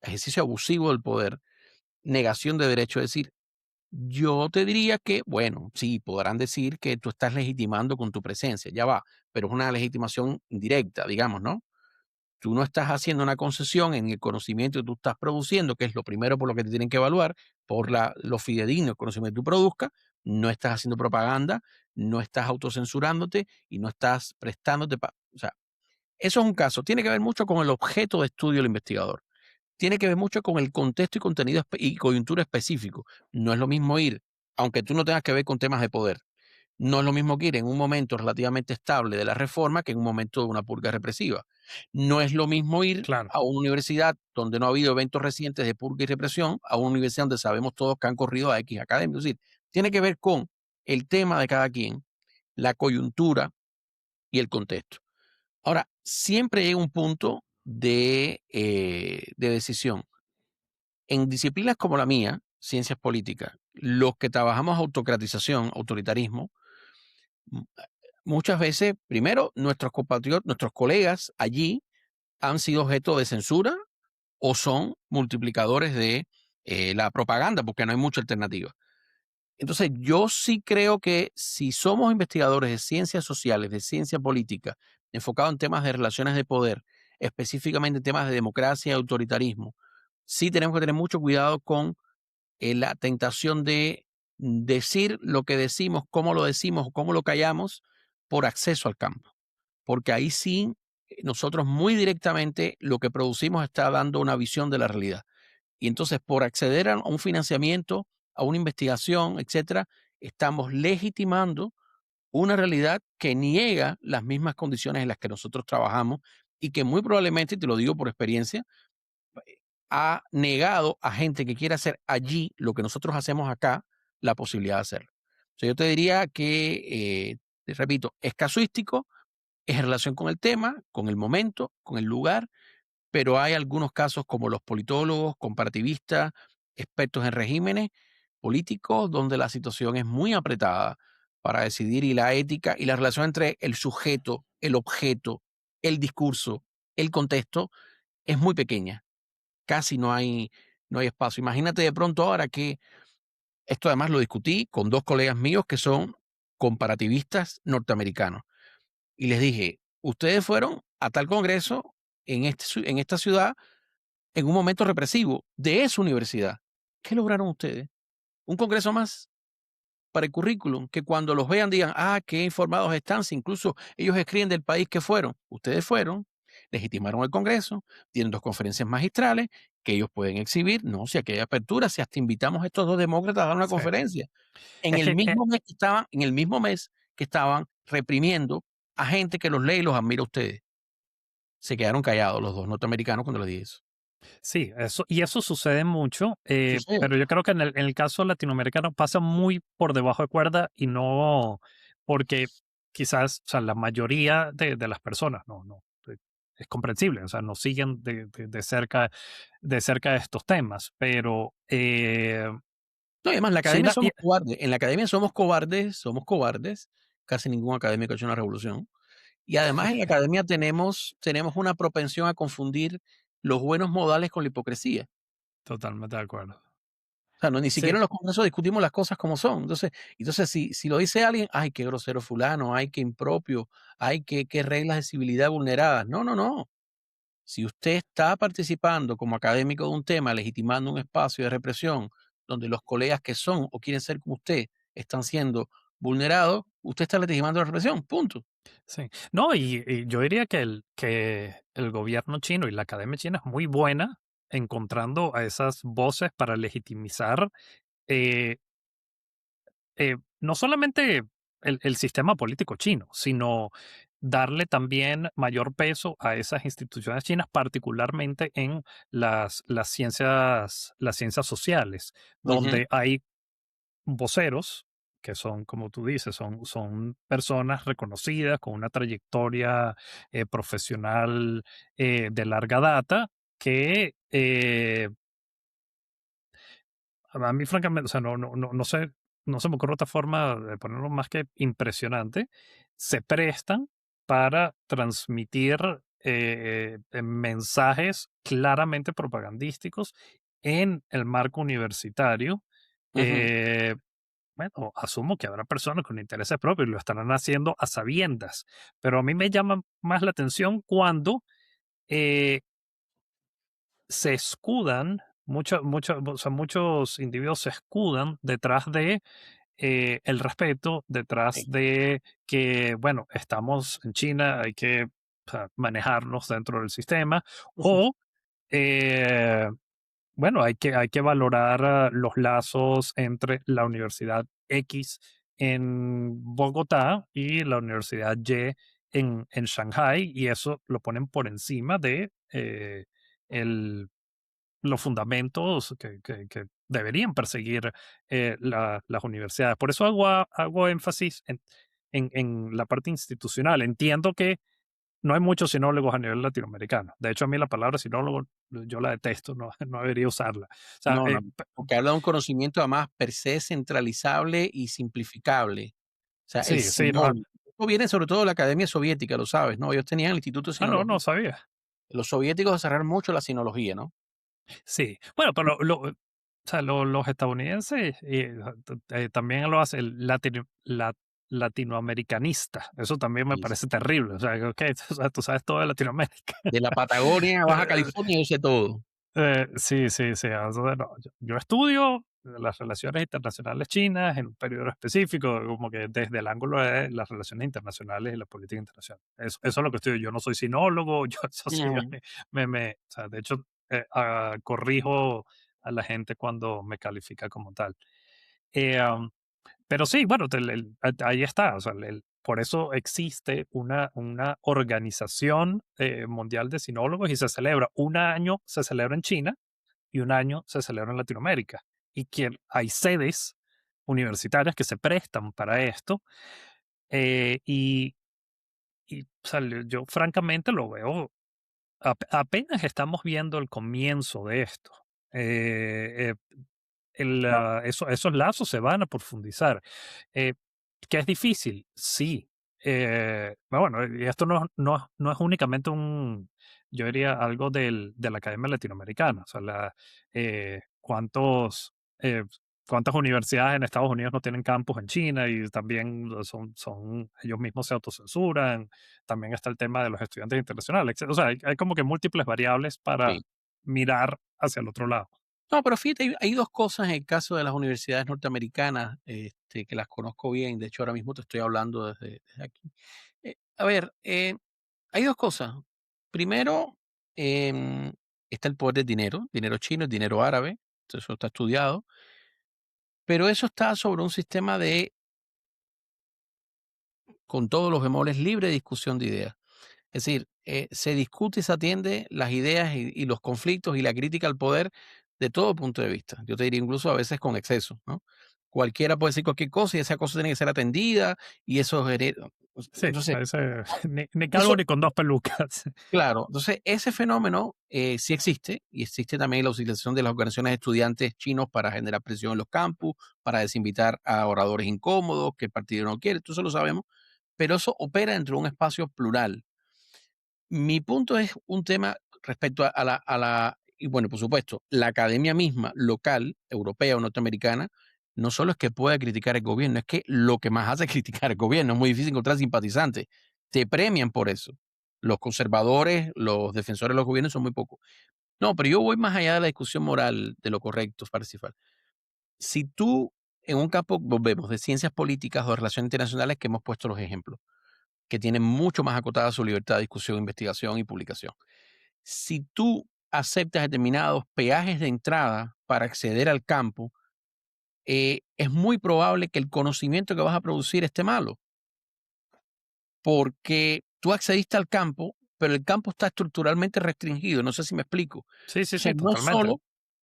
ejercicio abusivo del poder, negación de derecho. Es decir, yo te diría que, bueno, sí, podrán decir que tú estás legitimando con tu presencia, ya va, pero es una legitimación indirecta, digamos, ¿no? Tú no estás haciendo una concesión en el conocimiento que tú estás produciendo, que es lo primero por lo que te tienen que evaluar, por lo fidedigno del conocimiento que tú produzcas, no estás haciendo propaganda, no estás autocensurándote y no estás prestándote. O sea, eso es un caso. Tiene que ver mucho con el objeto de estudio del investigador. Tiene que ver mucho con el contexto y contenido y coyuntura específico. No es lo mismo ir, aunque tú no tengas que ver con temas de poder, no es lo mismo que ir en un momento relativamente estable de la reforma que en un momento de una purga represiva. No es lo mismo ir Claro, a una universidad donde no ha habido eventos recientes de purga y represión, a una universidad donde sabemos todos que han corrido a X academias. Es decir, tiene que ver con el tema de cada quien, la coyuntura y el contexto. Ahora, siempre hay un punto de decisión. En disciplinas como la mía, ciencias políticas, los que trabajamos autocratización, autoritarismo, mm, muchas veces, primero, nuestros compatriotas, nuestros colegas allí han sido objeto de censura o son multiplicadores de la propaganda, porque no hay mucha alternativa. Entonces, yo sí creo que si somos investigadores de ciencias sociales, de ciencia política, enfocados en temas de relaciones de poder, específicamente en temas de democracia y autoritarismo, sí tenemos que tener mucho cuidado con la tentación de decir lo que decimos, cómo lo callamos por acceso al campo. Porque ahí sí, nosotros muy directamente lo que producimos está dando una visión de la realidad. Y entonces, por acceder a un financiamiento, a una investigación, etcétera, estamos legitimando una realidad que niega las mismas condiciones en las que nosotros trabajamos y que muy probablemente, y te lo digo por experiencia, ha negado a gente que quiere hacer allí lo que nosotros hacemos acá, la posibilidad de hacerlo. O sea, yo te diría que, te repito, es casuístico, es en relación con el tema, con el momento, con el lugar, pero hay algunos casos como los politólogos, comparativistas, expertos en regímenes políticos, donde la situación es muy apretada para decidir y la ética y la relación entre el sujeto, el objeto, el discurso, el contexto es muy pequeña. Casi no hay espacio. Imagínate de pronto ahora que esto además lo discutí con 2 colegas míos que son comparativistas norteamericanos, y les dije: "Ustedes fueron a tal congreso en esta ciudad en un momento represivo de esa universidad. ¿Qué lograron ustedes? ¿Un congreso más para el currículum? Que cuando los vean digan, ah, qué informados están, si incluso ellos escriben del país que fueron. Ustedes fueron, legitimaron el congreso, tienen 2 conferencias magistrales que ellos pueden exhibir. No, si aquí hay apertura, si hasta invitamos a estos 2 demócratas a dar una sí. conferencia. Es que, En el mismo mes que estaban reprimiendo a gente que los lee y los admira a ustedes. Se quedaron callados los 2 norteamericanos cuando les dije eso. sí, eso sucede mucho, Sucede. pero yo creo que en el caso latinoamericano pasa muy por debajo de cuerda y no porque quizás, o sea, la mayoría de las personas no, es comprensible, o sea, no siguen de cerca estos temas, pero No, y además la sí, academia somos cobardes. En la academia somos cobardes. Casi ningún académico ha hecho una revolución. Y además en la academia tenemos una propensión a confundir los buenos modales con la hipocresía. totalmente de acuerdo. O sea, no, ni Sí, siquiera en los congresos discutimos las cosas como son. Entonces si lo dice alguien, ay, qué grosero fulano, ay, qué impropio, ay, qué reglas de civilidad vulneradas. No, no, no. Si usted está participando como académico de un tema, legitimando un espacio de represión donde los colegas que son o quieren ser como usted están siendo vulnerados, usted está legitimando la represión, punto. sí. No, y yo diría que el gobierno chino y la academia china es muy buena encontrando a esas voces para legitimizar eh, no solamente el sistema político chino, sino darle también mayor peso a esas instituciones chinas, particularmente en las ciencias sociales, Ujú, donde hay voceros que son, como tú dices, son personas reconocidas con una trayectoria profesional de larga data que a mí, francamente, o sea, no sé, no se me ocurre otra forma de ponerlo más que impresionante. Se prestan para transmitir mensajes claramente propagandísticos en el marco universitario. ujú. Eh, bueno, asumo que habrá personas con intereses propios y lo estarán haciendo a sabiendas, pero a mí me llama más la atención cuando eh, se escudan, o sea, muchos individuos se escudan detrás de el respeto, detrás Sí. de que, bueno, estamos en China, hay que o sea, manejarnos dentro del sistema, Ujú. o eh, bueno, hay que valorar los lazos entre la Universidad X en Bogotá y la Universidad Y en Shanghai, y eso lo ponen por encima de el los fundamentos que deberían perseguir las universidades. Por eso hago énfasis en la parte institucional. Entiendo que no hay muchos sinólogos a nivel latinoamericano. De hecho, a mí la palabra sinólogo yo la detesto, no, no debería usarla. O sea, No, no, porque habla de un conocimiento además per se centralizable y simplificable. O sea, el sí, sí, no, sinónimo. Esto viene sobre todo de la Academia Soviética, lo sabes, ¿no? Ellos tenían el Instituto de no Sinología. sabía. Los soviéticos desarrollaron mucho la sinología, ¿no? Sí, bueno, pero o sea, los estadounidenses también lo hacen, el latinoamericanista. Eso también me Sí, parece sí. terrible. O sea, ok, o sea, tú sabes todo de Latinoamérica. De la Patagonia a Baja California, yo sé todo. Sí, sí, sí. Entonces, no, yo estudio las relaciones internacionales chinas en un periodo específico, como que desde el ángulo de las relaciones internacionales y la política internacional. Eso es lo que estudio. Yo no soy sinólogo, yo, eso sí, Ujú. o sea, de hecho, corrijo a la gente cuando me califica como tal. Eh, um, pero sí, bueno, ahí está. O sea, por eso existe una organización mundial de sinólogos y se celebra. Un año se celebra en China y un año se celebra en Latinoamérica. Y que hay sedes universitarias que se prestan para esto. eh, y, o sea, yo francamente lo veo, apenas estamos viendo el comienzo de esto. Eh, eh, esos lazos se van a profundizar. Eh, ¿Que es difícil? Sí. Bueno, y esto no es únicamente yo diría algo de la Academia Latinoamericana. O sea, eh, cuántas universidades en Estados Unidos no tienen campus en China y también ellos mismos se autocensuran. También está el tema de los estudiantes internacionales. O sea, hay como que múltiples variables para Sí. mirar hacia el otro lado. No, pero fíjate, hay 2 cosas en el caso de las universidades norteamericanas, que las conozco bien. De hecho, ahora mismo te estoy hablando desde aquí. A ver, hay 2 cosas. Primero, está el poder del dinero, dinero chino, el dinero árabe, eso está estudiado, pero eso está sobre un sistema de, con todos los bemoles, libre discusión de ideas. Es decir, se discute y se atiende las ideas y los conflictos y la crítica al poder de todo punto de vista. Yo te diría incluso a veces con exceso, ¿no? Cualquiera puede decir cualquier cosa y esa cosa tiene que ser atendida y eso Sí, entonces, a ese, ni calvo eso ni con dos pelucas. claro, entonces ese fenómeno sí existe y existe también la utilización de las organizaciones de estudiantes chinos para generar presión en los campus, para desinvitar a oradores incómodos que el partido no quiere, tú eso lo sabemos, pero eso opera dentro de un espacio plural. Mi punto es un tema respecto a la y bueno, por supuesto, la academia misma, local, europea o norteamericana, no solo es que pueda criticar el gobierno, es que lo que más hace es criticar el gobierno. Es muy difícil encontrar simpatizantes. Te premian por eso. Los conservadores, los defensores de los gobiernos son muy pocos. No, pero yo voy más allá de la discusión moral de lo correcto, Parsifal. Si tú, en un campo, volvemos, de ciencias políticas o de relaciones internacionales, que hemos puesto los ejemplos, que tienen mucho más acotada su libertad de discusión, investigación y publicación. Si tú aceptas determinados peajes de entrada para acceder al campo, es muy probable que el conocimiento que vas a producir esté malo, porque tú accediste al campo, pero el campo está estructuralmente restringido, no sé si me explico. O Sí, sí, sea, sí, totalmente.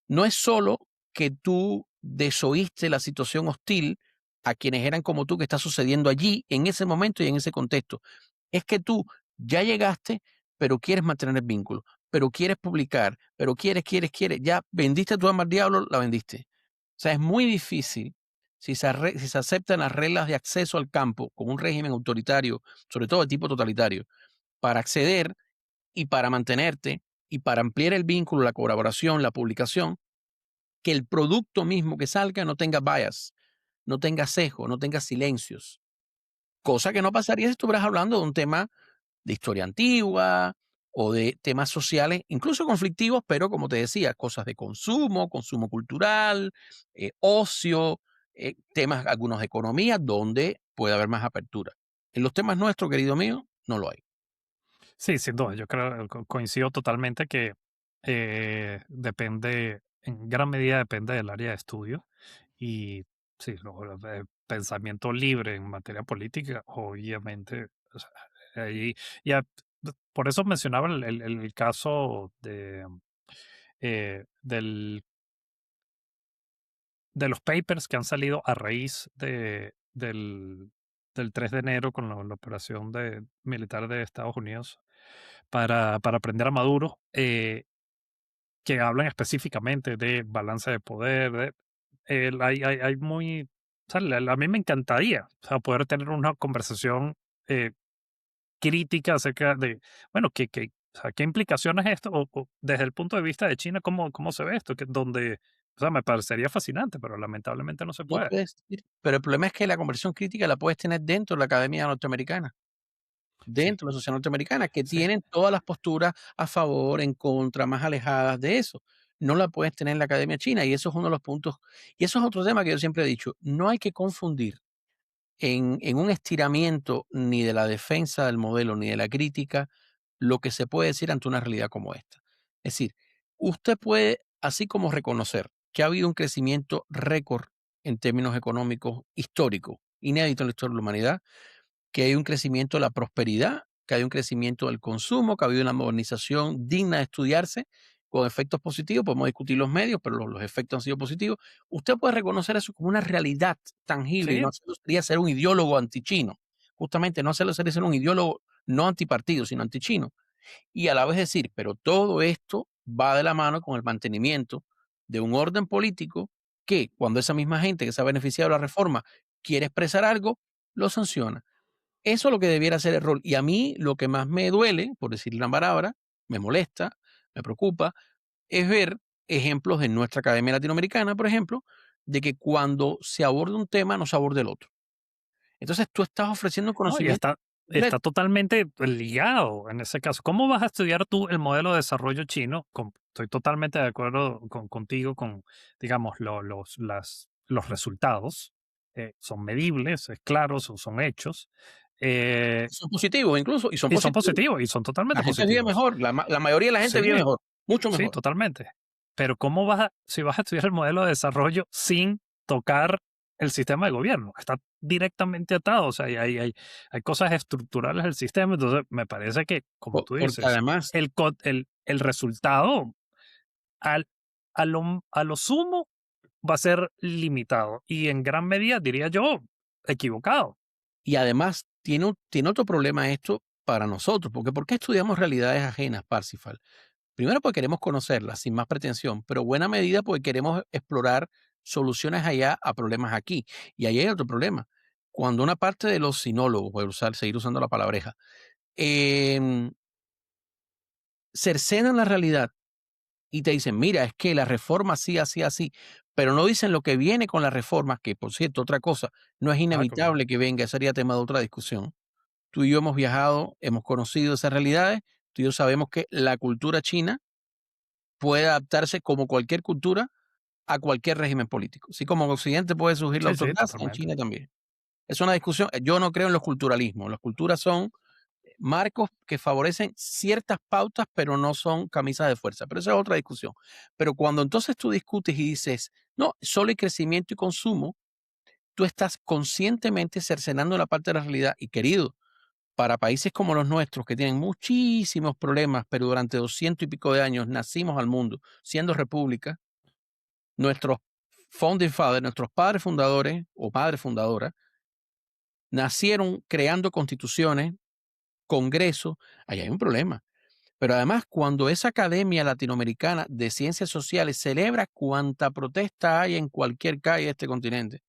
no es solo que tú desoíste la situación hostil a quienes eran como tú que está sucediendo allí, en ese momento y en ese contexto. Es que tú ya llegaste, pero quieres mantener el vínculo, pero quieres publicar, pero quieres, ya vendiste tu alma al diablo, la vendiste. O sea, es muy difícil si se aceptan las reglas de acceso al campo con un régimen autoritario, sobre todo de tipo totalitario, para acceder y para mantenerte y para ampliar el vínculo, la colaboración, la publicación, que el producto mismo que salga no tenga bias, no tenga sesgo, no tenga silencios. Cosa que no pasaría si estuvieras hablando de un tema de historia antigua o de temas sociales, incluso conflictivos, pero como te decía, cosas de consumo, consumo cultural, ocio, temas algunos de economía, donde puede haber más apertura. En los temas nuestros, querido mío, no lo hay. Sí, sin duda, yo creo, coincido totalmente que depende, en gran medida depende del área de estudio y sí, pensamiento libre en materia política, obviamente, o sea, ahí ya, por eso mencionaba el caso del de los papers que han salido a raíz del 3 de enero con la operación militar de Estados Unidos para prender a Maduro, que hablan específicamente de balance de poder. Hay muy, o sea, a mí me encantaría, o sea, poder tener una conversación eh, crítica acerca de, bueno, o sea, ¿qué implicaciones esto? O desde el punto de vista de China, ¿cómo se ve esto? Donde, o sea, me parecería fascinante, pero lamentablemente no se Lo puede. puedes decir, pero el problema es que la conversión crítica la puedes tener dentro de la Academia Norteamericana, Sí, dentro de la sociedad norteamericana, que sí. tienen todas las posturas a favor, en contra, más alejadas de eso. No la puedes tener en la Academia China y eso es uno de los puntos. Y eso es otro tema que yo siempre he dicho. No hay que confundir en un estiramiento ni de la defensa del modelo ni de la crítica lo que se puede decir ante una realidad como esta. Es decir, usted puede, así como reconocer que ha habido un crecimiento récord en términos económicos históricos, inédito en la historia de la humanidad, que hay un crecimiento de la prosperidad, que hay un crecimiento del consumo, que ha habido una modernización digna de estudiarse, con efectos positivos, podemos discutir los medios, pero los efectos han sido positivos. Usted puede reconocer eso como una realidad tangible y Sí, no sería ser un ideólogo antichino. Justamente no hacerlo sería ser un ideólogo no antipartido, sino antichino. Y a la vez decir, pero todo esto va de la mano con el mantenimiento de un orden político que cuando esa misma gente que se ha beneficiado de la reforma quiere expresar algo, lo sanciona. Eso es lo que debiera ser el rol. Y a mí lo que más me duele, por decirle una palabra, me molesta, me preocupa, es ver ejemplos en nuestra Academia Latinoamericana, por ejemplo, de que cuando se aborda un tema no se aborda el otro. Entonces tú estás ofreciendo no, y conocimiento está completo. totalmente ligado en ese caso. ¿Cómo vas a estudiar tú el modelo de desarrollo chino? Estoy totalmente de acuerdo contigo con, digamos, los resultados. Son medibles, es claro, son hechos. eh, Son positivos incluso, y son y son positivos. positivos, y son La totalmente gente vive positivos. mejor, la mayoría de la gente vive Sí, mejor, mucho sí, mejor. totalmente. Pero si vas a estudiar el modelo de desarrollo sin tocar el sistema de gobierno? Está directamente atado, o sea, hay cosas estructurales del sistema, entonces me parece que, como tú Porque dices, además, el resultado al, a lo sumo va a ser limitado y en gran medida, diría yo, equivocado. tiene otro problema esto para nosotros, porque ¿por qué estudiamos realidades ajenas, Parsifal? Primero porque queremos conocerlas sin más pretensión, pero buena medida porque queremos explorar soluciones allá a problemas aquí. Y ahí hay otro problema. Cuando una parte de los sinólogos, voy a seguir usando la palabreja, em, cercenan la realidad y te dicen, mira, es que la reforma sí, así, así, pero no dicen lo que viene con la reforma, que por cierto, otra cosa, no es Ah, claro. inevitable que venga, sería tema de otra discusión. Tú y yo hemos viajado, hemos conocido esas realidades, tú y yo sabemos que la cultura china puede adaptarse como cualquier cultura a cualquier régimen político. Así como en Occidente puede surgir la Sí, sí, autocracia, en totalmente. China también. Es una discusión, yo no creo en los culturalismos, las culturas son marcos que favorecen ciertas pautas, pero no son camisas de fuerza. Pero esa es otra discusión. Pero cuando entonces tú discutes y dices, no, solo hay crecimiento y consumo, tú estás conscientemente cercenando la parte de la realidad. Y querido, para países como los nuestros, que tienen muchísimos problemas, pero durante 200 y pico de años nacimos al mundo siendo república, nuestros founding fathers, nuestros padres fundadores o madres fundadoras, nacieron creando constituciones, congresos, ahí hay un problema. Pero además, cuando esa Academia Latinoamericana de Ciencias Sociales celebra cuanta protesta hay en cualquier calle de este continente,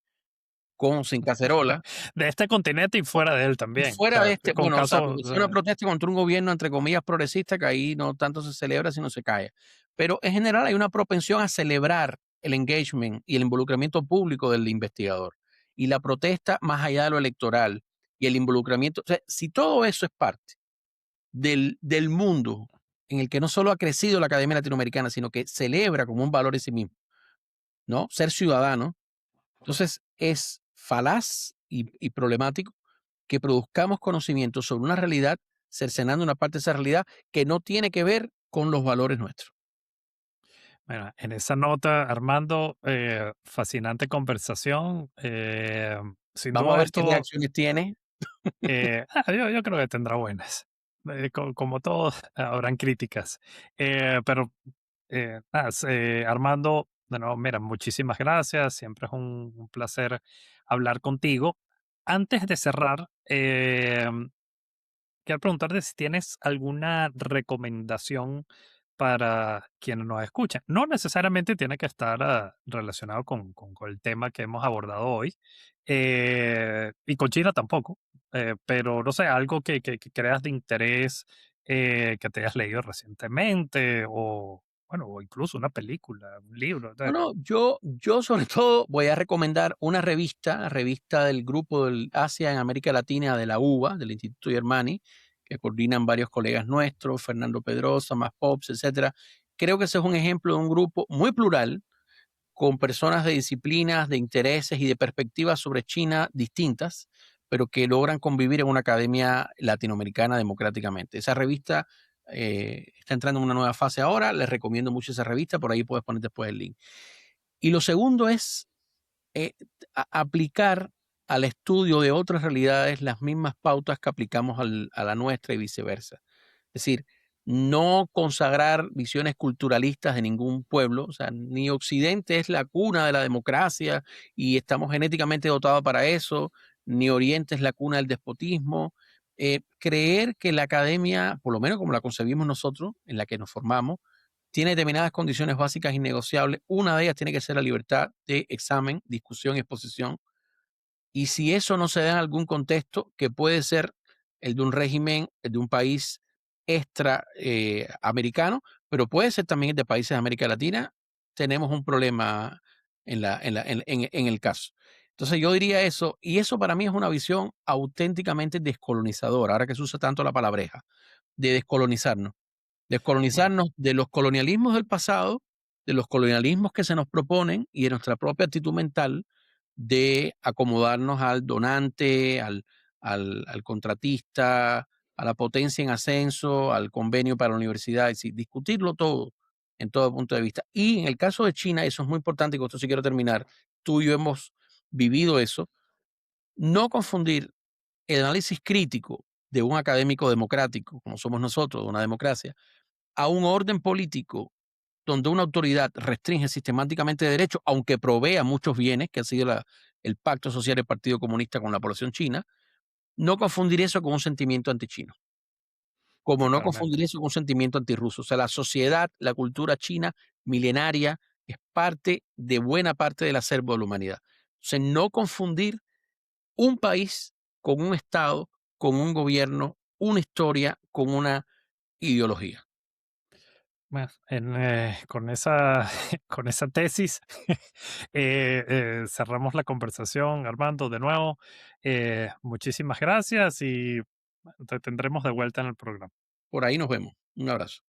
con o sin cacerola, De este continente y fuera de él y también. O fuera sea, de este, con bueno, o sea, porque casos, es una protesta contra un gobierno, entre comillas, progresista, que ahí no tanto se celebra, sino se calla. Pero en general hay una propensión a celebrar el engagement y el involucramiento público del investigador y la protesta más allá de lo electoral y el involucramiento. O sea, si todo eso es parte del mundo en el que no solo ha crecido la Academia Latinoamericana, sino que celebra como un valor en sí mismo, ¿no? Ser ciudadano. Entonces es falaz y problemático que produzcamos conocimiento sobre una realidad, cercenando una parte de esa realidad que no tiene que ver con los valores nuestros. bueno, en esa nota, Armando, fascinante conversación. Sin Vamos a duda ver qué esto, reacciones tiene. yo creo que tendrá buenas. Como todos, habrán críticas. Pero, Armando, de nuevo, mira, muchísimas gracias. Siempre es un placer hablar contigo. Antes de cerrar, quiero preguntarte si tienes alguna recomendación para quienes nos escuchan. No necesariamente tiene que estar relacionado con el tema que hemos abordado hoy, y con China tampoco, pero no sé, algo que creas de interés, que te hayas leído recientemente, o bueno, o incluso una película, un libro. No, no, yo sobre todo voy a recomendar una revista del grupo del Asia en América Latina de la UBA, del Instituto Germani, que coordinan varios colegas nuestros, Fernando Pedrosa, Más Pops, etcétera. Creo que ese es un ejemplo de un grupo muy plural, con personas de disciplinas, de intereses y de perspectivas sobre China distintas, pero que logran convivir en una academia latinoamericana democráticamente. Esa revista está entrando en una nueva fase ahora, les recomiendo mucho esa revista, por ahí puedes poner después el link. Y lo segundo es eh, aplicar al estudio de otras realidades las mismas pautas que aplicamos a la nuestra y viceversa. Es decir, no consagrar visiones culturalistas de ningún pueblo, o sea, ni Occidente es la cuna de la democracia y estamos genéticamente dotados para eso, ni Oriente es la cuna del despotismo. Creer que la academia, por lo menos como la concebimos nosotros, en la que nos formamos, tiene determinadas condiciones básicas innegociables. Una de ellas tiene que ser la libertad de examen, discusión y exposición. Y si eso no se da en algún contexto, que puede ser el de un régimen, el de un país extra americano, pero puede ser también el de países de América Latina, tenemos un problema en el caso. Entonces yo diría eso, y eso para mí es una visión auténticamente descolonizadora, ahora que se usa tanto la palabreja, de descolonizarnos. Bueno, Descolonizarnos de los colonialismos del pasado, de los colonialismos que se nos proponen y de nuestra propia actitud mental de acomodarnos al donante, al contratista, a la potencia en ascenso, al convenio para la universidad, es decir, discutirlo todo en todo punto de vista. Y en el caso de China, eso es muy importante, y con esto sí quiero terminar, tú y yo hemos vivido eso, no confundir el análisis crítico de un académico democrático, como somos nosotros, de una democracia, a un orden político donde una autoridad restringe sistemáticamente derechos, aunque provea muchos bienes, que ha sido el pacto social del Partido Comunista con la población china, no confundir eso con un sentimiento antichino, como no confundir totalmente. eso con un sentimiento antirruso. O sea, la sociedad, la cultura china milenaria es parte de buena parte del acervo de la humanidad. O sea, no confundir un país con un Estado, con un gobierno, una historia, con una ideología. Bueno, con esa, con esa tesis cerramos la conversación, Armando, de nuevo. Muchísimas gracias y bueno, te tendremos de vuelta en el programa. Por ahí nos vemos. Un abrazo.